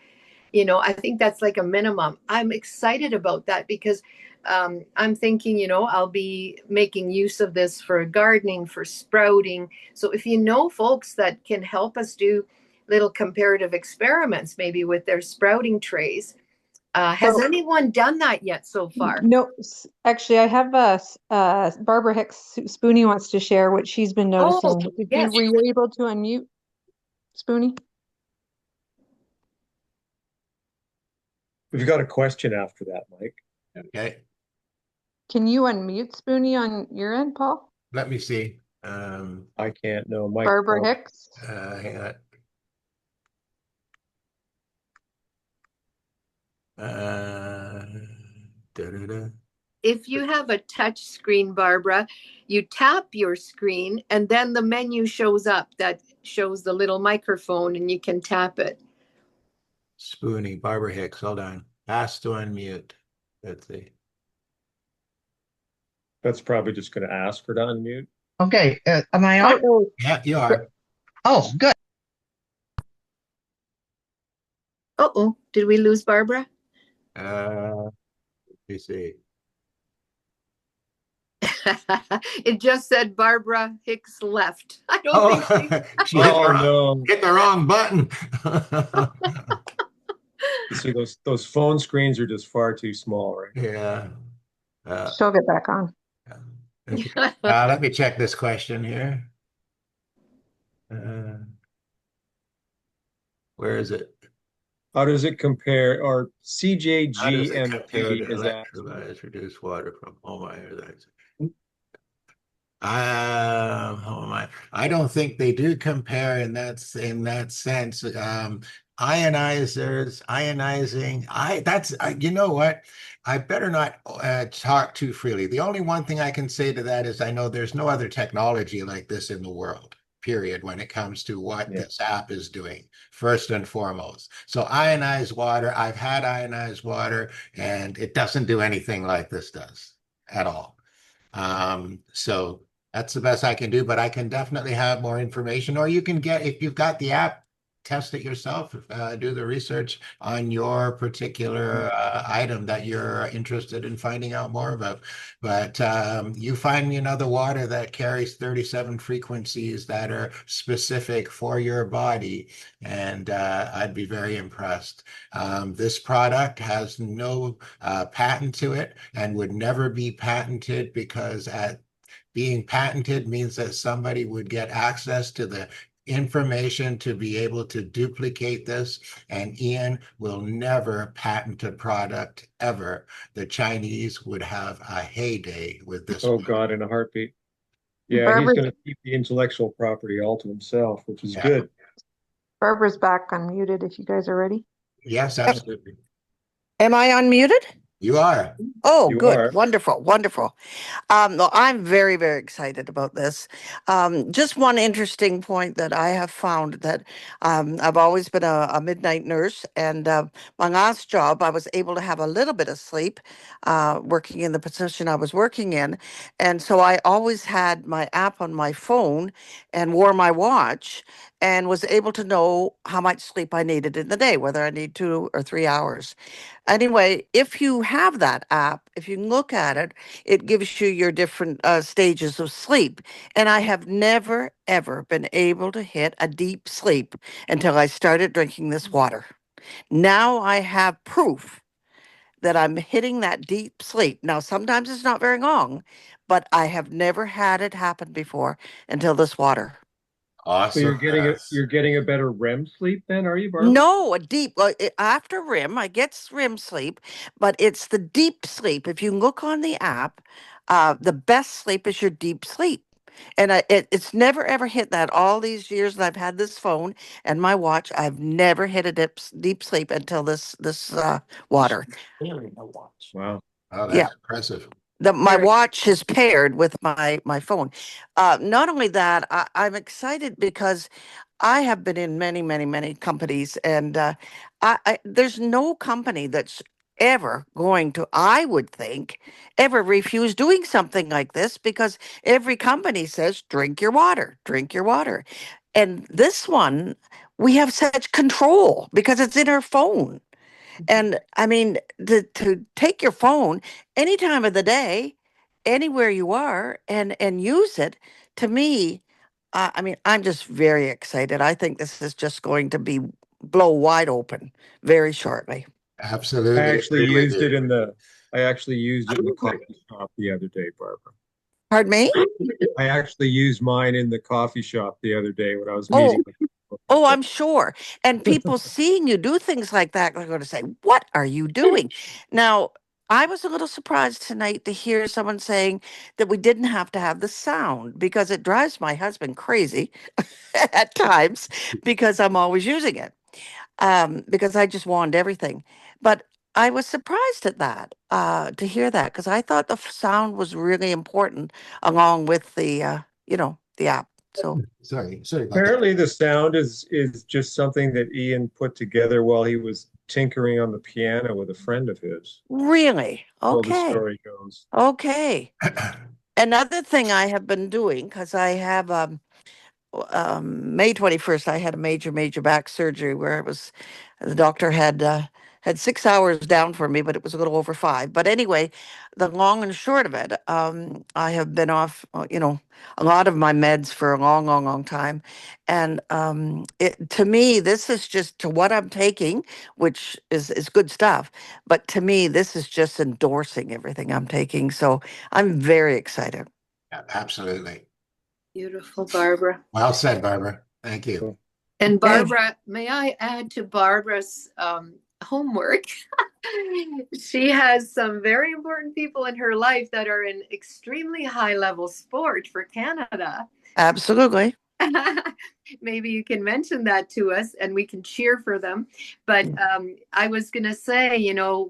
I think that's like a minimum. I'm excited about that because I'm thinking, I'll be making use of this for gardening, for sprouting. So if folks that can help us do little comparative experiments, maybe with their sprouting trays, has anyone done that yet so far? No, actually, I have Barbara Hicks Spoonie wants to share what she's been noticing. Oh, yes. Were you able to unmute Spoonie? We've got a question after that, Mike. Okay. Can you unmute Spoonie on your end, Paul? Let me see. I can't know. Mike. Barbara Hicks. Hang on. Da-da-da. If you have a touch screen, Barbara, you tap your screen and then the menu shows up that shows the little microphone and you can tap it. Spoonie, Barbara Hicks, hold on. Ask to unmute. Let's see. That's probably just going to ask her to unmute. Okay, am I on? Oh, Yeah, you are. Oh, good. Uh-oh, did we lose Barbara? Let me see. It just said Barbara Hicks left. I don't Oh, think she hit Oh no. hit the wrong button. See, those phone screens are just far too small, right? Yeah. She'll get back on. Okay. Let me check this question here. Where is it? How does it compare? Or How does it compare CJGMP to is asked. electrolyzed reduced water from home iodized? How am I? I don't think they do compare in that sense. Ionizers, ionizing. You know what? I better not talk too freely. The only one thing I can say to that is I know there's no other technology like this in the world, period, when it comes to what Yeah. this app is doing, first and foremost. So ionized water, I've had ionized water, and it doesn't do anything like this does at all. So that's the best I can do, but I can definitely have more information, or you can get, if you've got the app, test it yourself, do the research on your particular item that you're interested in finding out more about. But you find me another water that carries 37 frequencies that are specific for your body, and I'd be very impressed. This product has no patent to it and would never be patented, because at being patented means that somebody would get access to the information to be able to duplicate this, and Ian will never patent a product ever. The Chinese would have a heyday with this Oh one. God, in a heartbeat. Yeah, he's Barbara, going to keep the intellectual property all to himself, which is Yeah. good. Barbara's back unmuted if you guys are ready. Yes, absolutely. Am I unmuted? You are. Oh, You good. are. Wonderful. Wonderful. No, I'm very, very excited about this. Just one interesting point that I have found that I've always been a midnight nurse, and my last job, I was able to have a little bit of sleep working in the position I was working in. And so I always had my app on my phone and wore my watch and was able to know how much sleep I needed in the day, whether I need 2 or 3 hours. Anyway, if you have that app, if you look at it, it gives you your different stages of sleep. And I have never, ever been able to hit a deep sleep until I started drinking this water. Now I have proof that I'm hitting that deep sleep. Now, sometimes it's not very long, but I have never had it happen before until this water. So Awesome. you're getting a better REM sleep then, are you, Barbara? No, a deep, after REM, I get REM sleep, but it's the deep sleep. If you look on the app, the best sleep is your deep sleep. And it's never ever hit that all these years that I've had this phone and my watch. I've never hit a deep sleep until this water. Wow. Oh, Yeah. that's impressive. My Very- watch is paired with my phone. Not only that, I'm excited because I have been in many, many, many companies, and there's no company that's ever going to, I would think, ever refuse doing something like this, because every company says, drink your water, drink your water. And this one, we have such control because it's in our phone. And I mean, to take your phone any time of the day, anywhere you are, and use it, to me, I mean, I'm just very excited. I think this is just going to be blow wide open very shortly. Absolutely I actually agree with used you. it in the coffee shop the other day, Barbara. Pardon me? I actually used mine in the coffee shop the other day when I was Oh, meeting with people. oh, I'm sure. And people seeing you do things like that are going to say, "What are you doing?" Now, I was a little surprised tonight to hear someone saying that we didn't have to have the sound, because it drives my husband crazy at times because I'm always using it, because I just want everything. But I was surprised at that, to hear that, because I thought the sound was really important along with the app. So Sorry about that. Apparently, the sound is just something that Ian put together while he was tinkering on the piano with a friend of his. really, So the okay, story goes. okay. Another thing I have been doing, because I have May 21st, I had a major back surgery where it was the doctor had had 6 hours down for me, but it was a little over 5. But anyway, the long and short of it, I have been off, a lot of my meds for a long, long, long time. And to me, this is just to what I'm taking, which is good stuff. But to me, this is just endorsing everything I'm taking. So I'm very excited. Absolutely. Beautiful, Barbara. Well said, Barbara. Thank you. And Barbara, may I add to Barbara's homework? She has some very important people in her life that are in extremely high level sport for Canada. Absolutely. Maybe you can mention that to us and we can cheer for them. But I was going to say,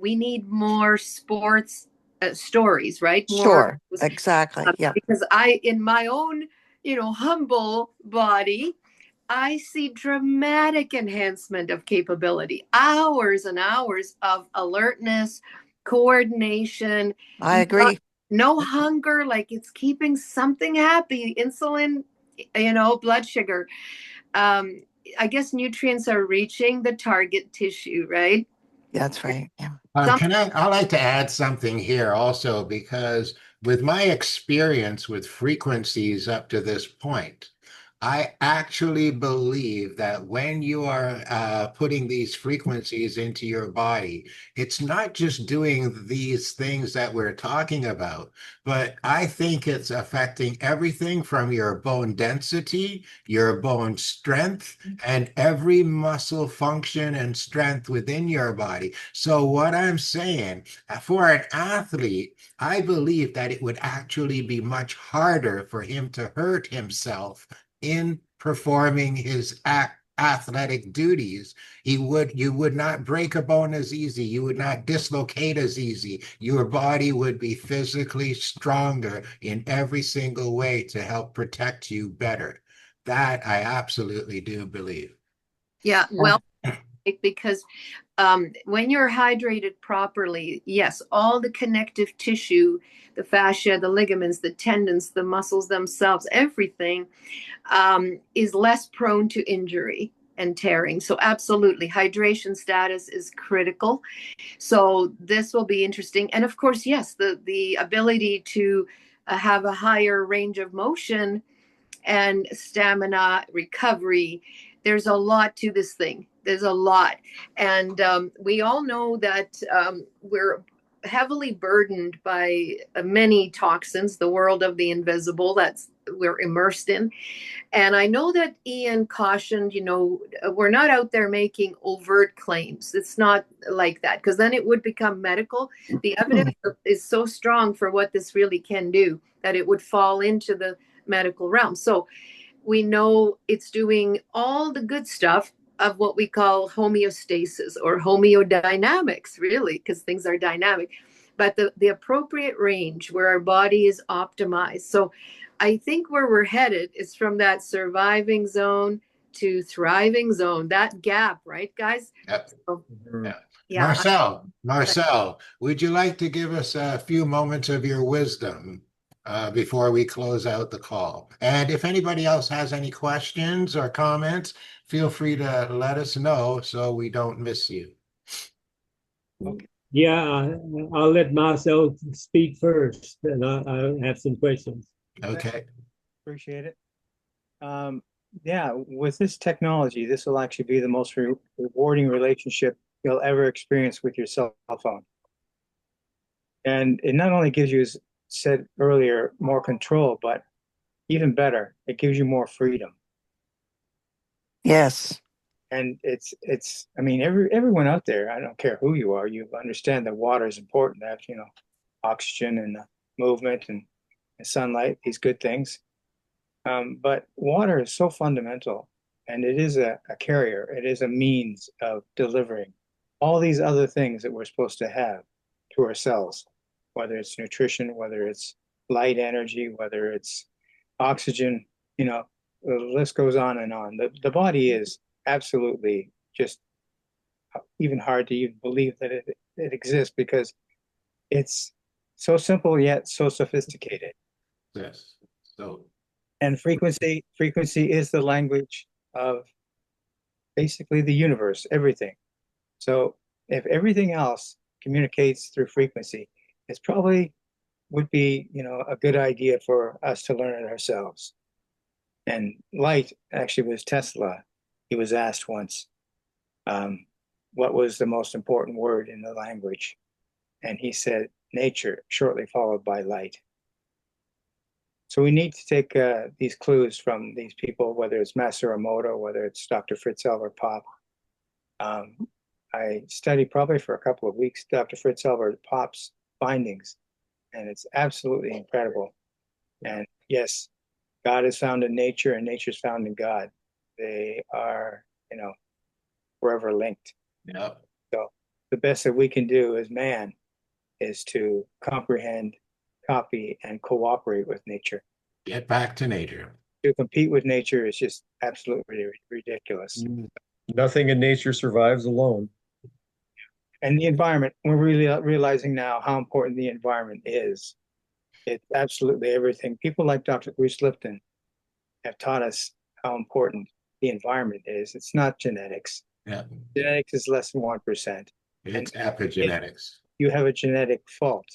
we need more sports stories, right? Sure. Exactly. Yeah. Because in my own, humble body, I see dramatic enhancement of capability, hours and hours of alertness, coordination. I agree. No hunger, like it's keeping something happy, insulin, blood sugar. I guess nutrients are reaching the target tissue, right? That's right. Yeah. I'd like to add something here also, because with my experience with frequencies up to this point, I actually believe that when you are putting these frequencies into your body, it's not just doing these things that we're talking about, but I think it's affecting everything from your bone density, your bone strength, and every muscle function and strength within your body. So what I'm saying, for an athlete, I believe that it would actually be much harder for him to hurt himself in performing his athletic duties. You would not break a bone as easy. You would not dislocate as easy. Your body would be physically stronger in every single way to help protect you better. That I absolutely do believe. Yeah, well, because when you're hydrated properly, yes, all the connective tissue, the fascia, the ligaments, the tendons, the muscles themselves, everything is less prone to injury and tearing. So absolutely, hydration status is critical. So this will be interesting. And of course, yes, the ability to have a higher range of motion and stamina recovery. There's a lot to this thing. There's a lot. And we all know that we're heavily burdened by many toxins, the world of the invisible that's we're immersed in. And I know that Ian cautioned, we're not out there making overt claims. It's not like that, because then it would become medical. The evidence is so strong for what this really can do that it would fall into the medical realm. So we know it's doing all the good stuff of what we call homeostasis or homeodynamics, really, because things are dynamic, but the appropriate range where our body is optimized. So I think where we're headed is from that surviving zone to thriving zone, that gap, right, guys? Yep. So, yeah. Marcel, would you like to give us a few moments of your wisdom before we close out the call? And if anybody else has any questions or comments, feel free to let us know so we don't miss you. Okay. Yeah, I'll let Marcel speak first, and I'll have some questions. Okay. Appreciate it. Yeah, with this technology, this will actually be the most rewarding relationship you'll ever experience with your cell phone. And it not only gives you, as said earlier, more control, but even better, it gives you more freedom. Yes. And I mean, everyone out there, I don't care who you are, you understand that water is important, that, oxygen and movement and sunlight, these good things. But water is so fundamental, and it is a carrier. It is a means of delivering all these other things that we're supposed to have to our cells, whether it's nutrition, whether it's light energy, whether it's oxygen, the list goes on and on. The body is absolutely just even hard to even believe that it exists, because it's so simple yet so sophisticated. Yes. So. And frequency is the language of basically the universe, everything. So if everything else communicates through frequency, it's probably would be, a good idea for us to learn it ourselves. And light actually was Tesla. He was asked once, what was the most important word in the language? And he said, nature, shortly followed by light. So we need to take these clues from these people, whether it's Masaru Emoto, whether it's Dr. Fritz Albert Popp. I studied probably for a couple of weeks Dr. Fritz Albert Popp's findings, and it's absolutely incredible. And yes, God is found in nature and nature is found in God. They are, forever linked. Yep. So the best that we can do as man is to comprehend, copy, and cooperate with nature. Get back to nature. To compete with nature is just absolutely ridiculous. Nothing in nature survives alone. And the environment, we're really realizing now how important the environment is. It's absolutely everything. People like Dr. Bruce Lipton have taught us how important the environment is. It's not genetics. Yeah. Genetics is less than 1%. It's epigenetics. You have a genetic fault.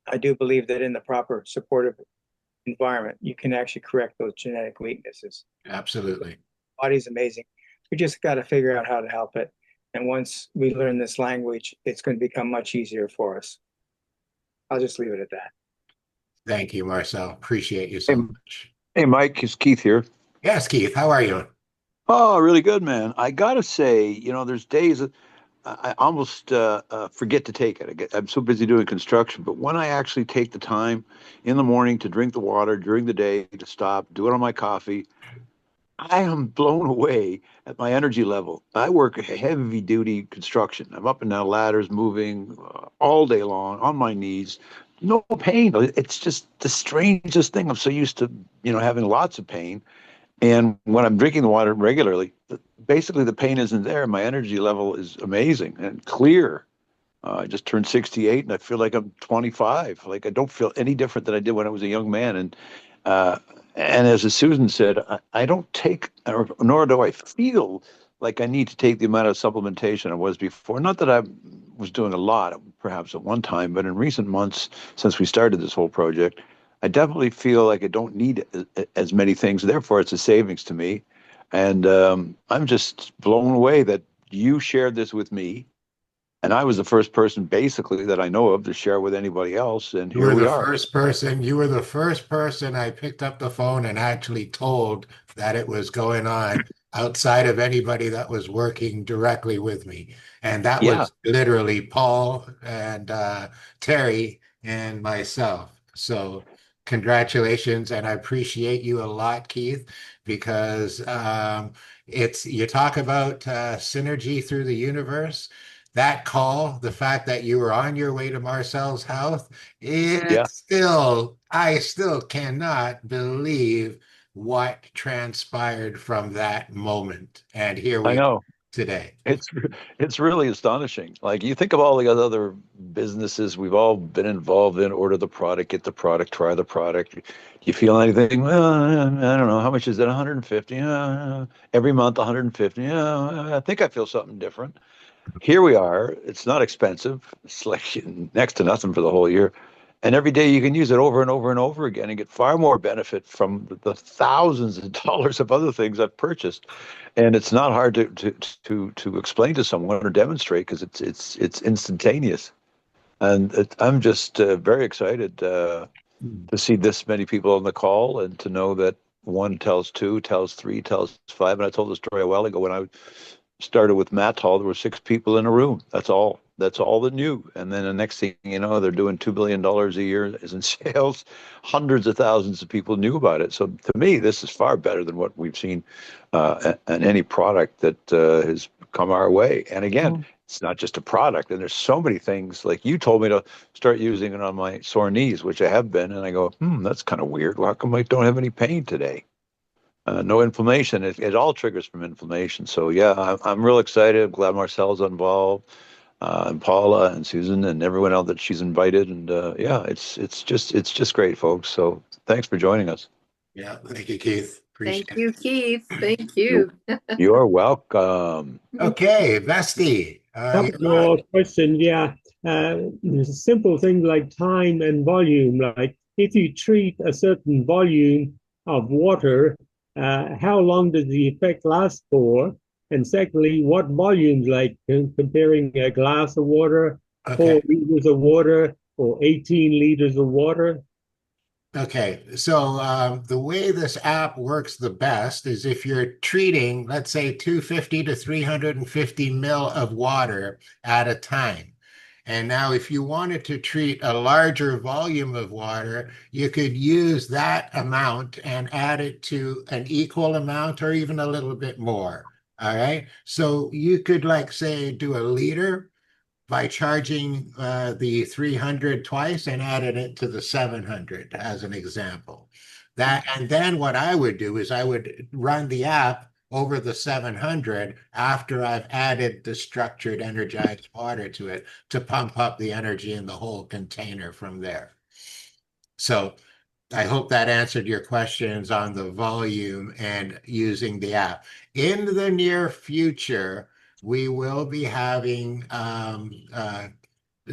I do believe that in the proper supportive environment, you can actually correct those genetic weaknesses. Absolutely. Body's amazing. We just got to figure out how to help it. And once we learn this language, it's going to become much easier for us. I'll just leave it at that. Thank you, Marcel. Appreciate you so much. Hey, Mike, it's Keith here. Yes, Keith. How are you? Oh, really good, man. I gotta say, there's days that I almost forget to take it. I'm so busy doing construction, but when I actually take the time in the morning to drink the water, during the day to stop, do it on my coffee, I am blown away at my energy level. I work heavy duty construction. I'm up and down ladders, moving all day long on my knees. No pain. It's just the strangest thing. I'm so used to, having lots of pain. And when I'm drinking the water regularly, basically the pain isn't there. My energy level is amazing and clear. I just turned 68 and I feel like I'm 25. Like I don't feel any different than I did when I was a young man. And as Susan said, I don't take, nor do I feel like I need to take the amount of supplementation I was before. Not that I was doing a lot, perhaps at one time, but in recent months, since we started this whole project, I definitely feel like I don't need as many things. Therefore, it's a savings to me. And I'm just blown away that you shared this with me. And I was the first person, basically, that I know of to share with anybody else. And here we are. You were the first person I picked up the phone and actually told that it was going on outside of anybody that was working directly with me. And that was literally Paul and Terry and myself. So congratulations. And I appreciate you a lot, Keith, because you talk about synergy through the universe. That call, the fact that you were on your way to Marcel's house, I still cannot believe what transpired from that moment. And here we are today. It's really astonishing. Like you think of all the other businesses we've all been involved in, order the product, get the product, try the product. Do you feel anything? Well, I don't know. How much is it? 150? Every month, 150. I think I feel something different. Here we are. It's not expensive. It's like next to nothing for the whole year. And every day you can use it over and over and over again and get far more benefit from the thousands of dollars of other things I've purchased. And it's not hard to explain to someone or demonstrate because it's instantaneous. And I'm just very excited to see this many people on the call and to know that one tells two, tells three, tells five. And I told the story a while ago when I started with Matt Hall, there were 6 people in a room. That's all that knew. And then the next thing you know, they're doing $2 billion a year is in sales. Hundreds of thousands of people knew about it. So to me, this is far better than what we've seen in any product that has come our way. And again, it's not just a product. And there's so many things, like you told me to start using it on my sore knees, which I have been. And I go, that's kind of weird. Well, how come I don't have any pain today? No inflammation. It all triggers from inflammation. So yeah, I'm real excited. I'm glad Marcel's involved, and Paula and Susan and everyone else that she's invited. And it's just great, folks. So thanks for joining us. Yeah, thank you, Keith. Appreciate Thank you, Keith. Thank you. You're welcome. Okay, Vesti, Couple more questions, yeah. Simple things like time and volume. Like if you treat a certain volume of water, how long does the effect last for? And secondly, what volumes, like comparing a glass of water, Okay. 4 liters of water, or 18 liters of water? Okay, so the way this app works the best is if you're treating, let's say, 250 to 350 mil of water at a time. And now, if you wanted to treat a larger volume of water, you could use that amount and add it to an equal amount or even a little bit more. All right. So you could, like, say, do a liter by charging the 300 twice and added it to the 700 as an example. And then what I would do is I would run the app over the 700 after I've added the structured energized water to it to pump up the energy in the whole container from there. So I hope that answered your questions on the volume and using the app. In the near future, we will be having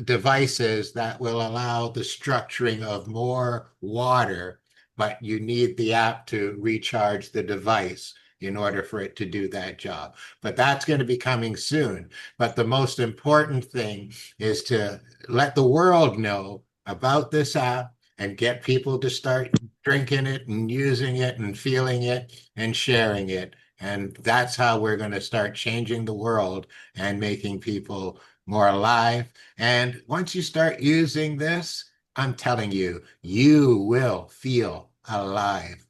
devices that will allow the structuring of more water, but you need the app to recharge the device in order for it to do that job. But that's going to be coming soon. But the most important thing is to let the world know about this app and get people to start drinking it and using it and feeling it and sharing it. And that's how we're going to start changing the world and making people more alive. And once you start using this, I'm telling you, you will feel alive.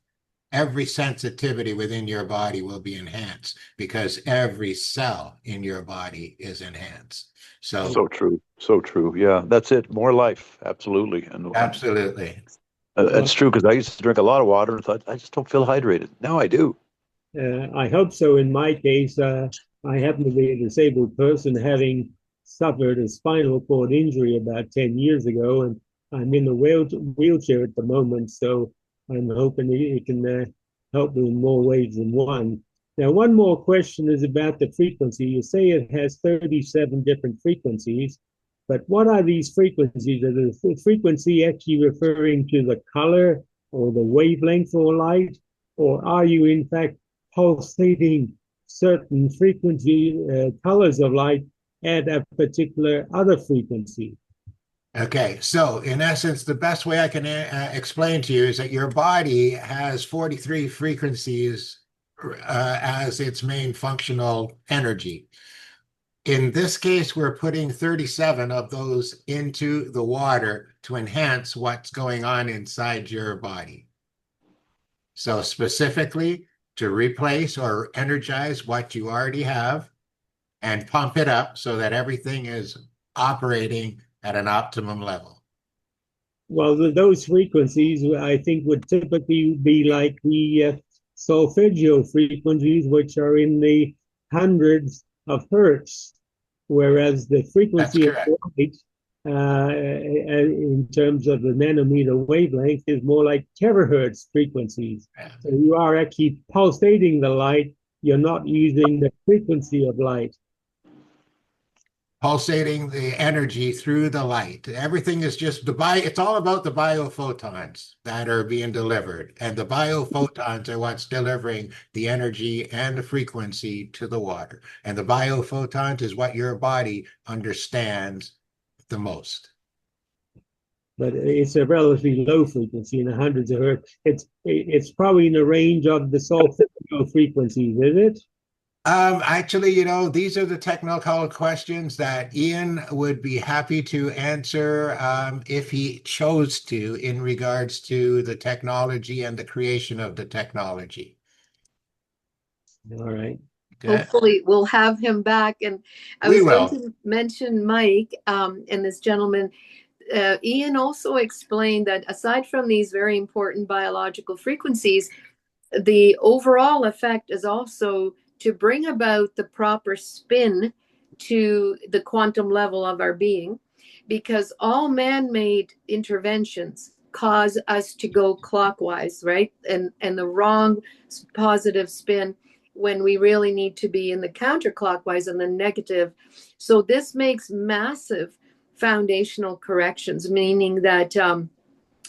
Every sensitivity within your body will be enhanced because every cell in your body is enhanced. So true. So true. Yeah, that's it. More life. Absolutely. And Absolutely. That's true because I used to drink a lot of water and thought, I just don't feel hydrated. Now I do. I hope so. In my case, I happen to be a disabled person having suffered a spinal cord injury about 10 years ago, and I'm in the wheelchair at the moment. So I'm hoping it can help me in more ways than one. Now, one more question is about the frequency. You say it has 37 different frequencies, but what are these frequencies? Are the frequency actually referring to the color or the wavelength or light? Or are you in fact pulsating certain frequency colors of light at a particular other frequency? Okay, so in essence, the best way I can explain to you is that your body has 43 frequencies as its main functional energy. In this case, we're putting 37 of those into the water to enhance what's going on inside your body. So specifically to replace or energize what you already have and pump it up so that everything is operating at an optimum level. Well, those frequencies, I think, would typically be like the solfeggio frequencies, which are in the hundreds of hertz, whereas the frequency of light, in terms of the nanometer wavelength, is more like terahertz frequencies. Yeah. So you are actually pulsating the light. You're not using the frequency of light. Pulsating the energy through the light. Everything is just it's all about the biophotons that are being delivered. And the biophotons are what's delivering the energy and the frequency to the water. And the biophotons is what your body understands the most. But it's a relatively low frequency in the hundreds of hertz. It's probably in the range of the solfeggio frequencies, is it? Actually, these are the technical questions that Ian would be happy to answer if he chose to in regards to the technology and the creation of the technology. All right. Okay. Hopefully we'll have him back. And I was going to mention Mike and this gentleman. Ian also explained that aside from these very important biological frequencies, the overall effect is also to bring about the proper spin to the quantum level of our being, because all man-made interventions cause us to go clockwise, right? And the wrong positive spin when we really need to be in the counterclockwise and the negative. So this makes massive foundational corrections, meaning that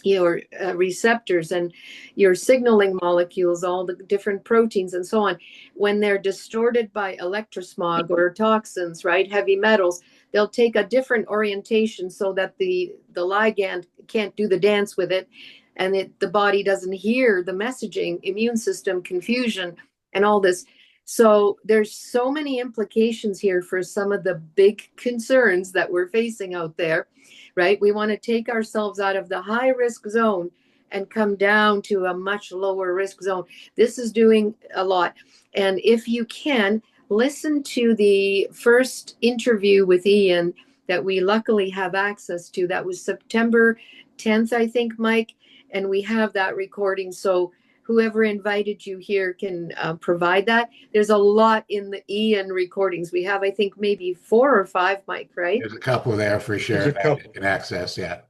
your receptors and your signaling molecules, all the different proteins and so on, when they're distorted by electrosmog or toxins, right, heavy metals, they'll take a different orientation so that the ligand can't do the dance with it, and the body doesn't hear the messaging, immune system confusion, and all this. So there's so many implications here for some of the big concerns that we're facing out there, right? We want to take ourselves out of the high risk zone and come down to a much lower risk zone. This is doing a lot. And if you can, listen to the first interview with Ian that we luckily have access to. That was September 10th, I think, Mike. And we have that recording. So whoever invited you here can provide that. There's a lot in the Ian recordings. We have, I think, maybe 4 or 5, Mike, right? There's a couple there for sure There's a that couple. you can access. Yeah.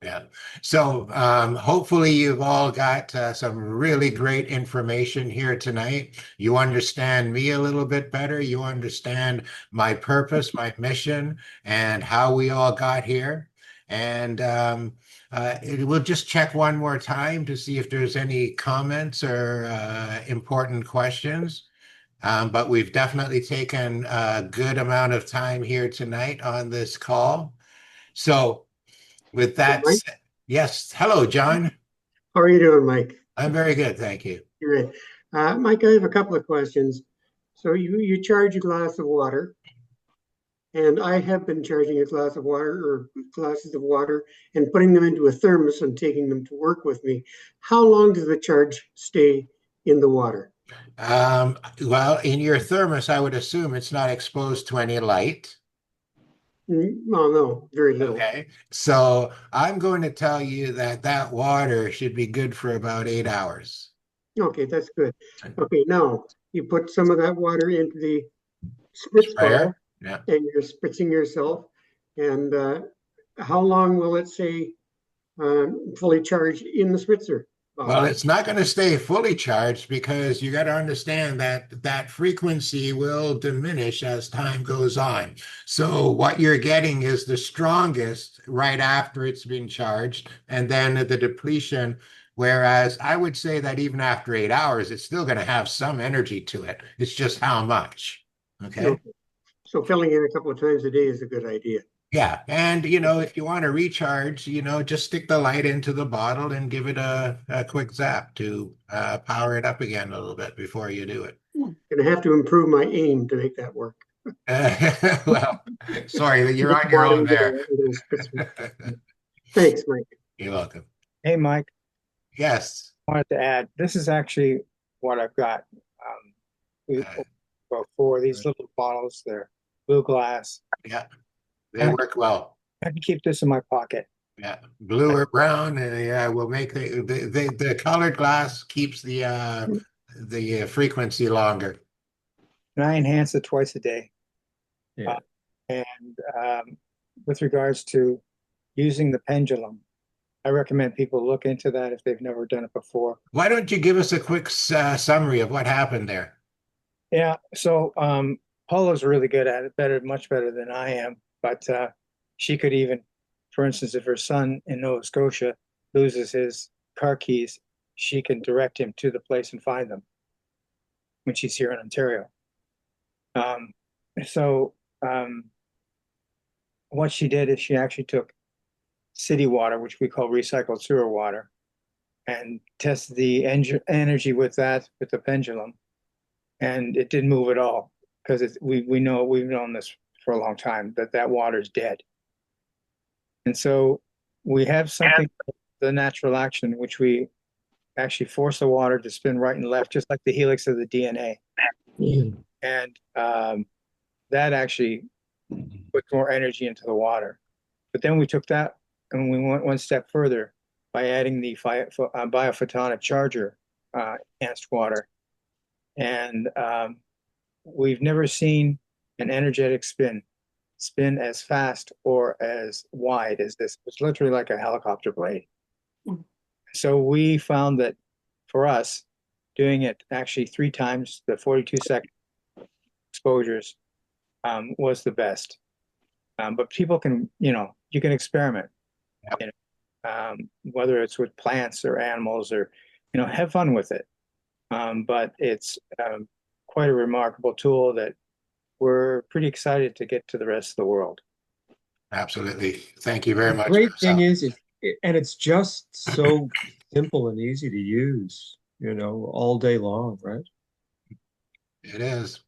Yeah. So hopefully you've all got some really great information here tonight. You understand me a little bit better. You understand my purpose, my mission, and how we all got here. And we'll just check one more time to see if there's any comments or important questions. But we've definitely taken a good amount of time here tonight on this call. So with that Mike? said, yes. Hello, John. How are you doing, Mike? I'm very good, thank you. Good. Mike, I have a couple of questions. So you charge a glass of water, and I have been charging a glass of water or glasses of water and putting them into a thermos and taking them to work with me. How long does the charge stay in the water? Well, in your thermos, I would assume it's not exposed to any light. Well, no, very little. Okay, so I'm going to tell you that that water should be good for about 8 hours. Okay, that's good. Okay, now you put some of that water into the spritz bottle, yeah, and you're spritzing yourself. And how long will it stay fully charged in the spritzer? Well, it's not going to stay fully charged because you got to understand that that frequency will diminish as time goes on. So what you're getting is the strongest right after it's been charged, and then the depletion. Whereas I would say that even after 8 hours, it's still going to have some energy to it. It's just how much. Okay. So filling it a couple of times a day is a good idea. Yeah. And, if you want to recharge, just stick the light into the bottle and give it a quick zap to power it up again a little bit before you do it. Gonna have to improve my aim to make that work. Well, sorry, you're on your own there. Thanks, Mike. You're welcome. Hey, Mike. Yes. I wanted to add, this is actually what I've got. We got 4 of these little bottles. They're blue glass. Yeah, they work well. I can keep this in my pocket. Yeah, blue or brown, and yeah, we'll make the colored glass keeps the frequency longer. And I enhance it twice a day. Yeah. With regards to using the pendulum, I recommend people look into that if they've never done it before. Why don't you give us a quick summary of what happened there? Yeah, so Paula's really good at it, much better than I am. But she could even, for instance, if her son in Nova Scotia loses his car keys, she can direct him to the place and find them when she's here in Ontario. What she did is she actually took city water, which we call recycled sewer water, and tested the energy with that, with the pendulum, and it didn't move at all, because we've known this for a long time, that water is dead. And so we have something, the natural action, which we actually force the water to spin right and left, just like the helix of the DNA. And that actually puts more energy into the water. But then we took that and we went one step further by adding the Bio-Photonic Charger enhanced water. And we've never seen an energetic spin as fast or as wide as this. It's literally like a helicopter blade. So we found that for us doing it actually 3 times the 42-second exposures was the best. But people can, you can experiment, Yep. whether it's with plants or animals or, have fun with it. But it's quite a remarkable tool that we're pretty excited to get to the rest of the world. Absolutely. Thank you very The much. great thing Marcel. is, and it's just so simple and easy to use, all day long, right? It is.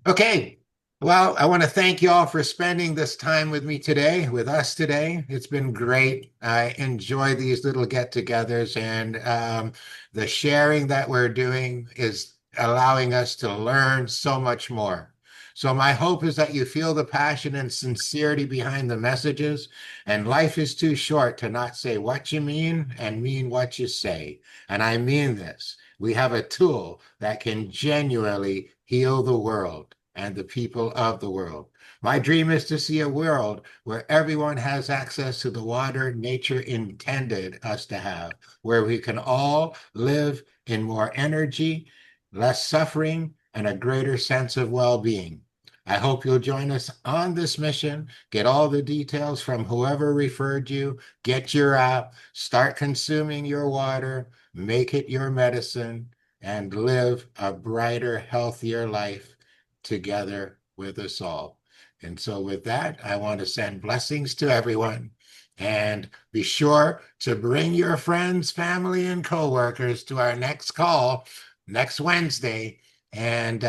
Okay. Well, I want to thank you all for spending this time with me today, with us today. It's been great. I enjoy these little get-togethers, and the sharing that we're doing is allowing us to learn so much more. So my hope is that you feel the passion and sincerity behind the messages, and life is too short to not say what you mean and mean what you say. And I mean this. We have a tool that can genuinely heal the world and the people of the world. My dream is to see a world where everyone has access to the water nature intended us to have, where we can all live in more energy, less suffering, and a greater sense of well-being. I hope you'll join us on this mission. Get all the details from whoever referred you. Get your app, start consuming your water, make it your medicine, and live a brighter, healthier life together with us all. And so with that, I want to send blessings to everyone, and be sure to bring your friends, family, and coworkers to our next call next Wednesday, and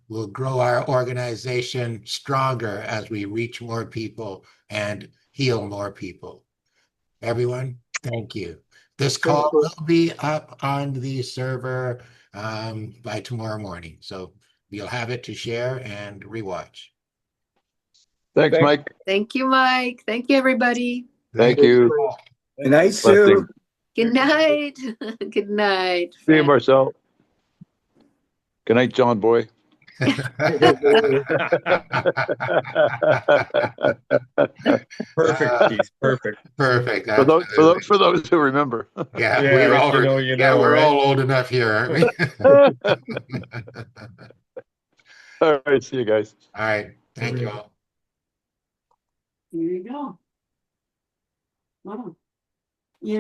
we'll grow our organization stronger as we reach more people and heal more people. Everyone, thank you. This call will be up on the server by tomorrow morning. So you'll have it to share and rewatch. Thanks, Mike. Thank you, Mike. Thank you, everybody. Thank you. Good night, Sue. Good night. Good night. See you, Marcel. Good night, John Boy. Perfect, Keith. Perfect. Perfect. For those who remember. Yeah, Yeah, we're all, we're right? all old enough here, aren't we? All right, see you guys. All right. Thank you all. There you go. Wow. Yeah.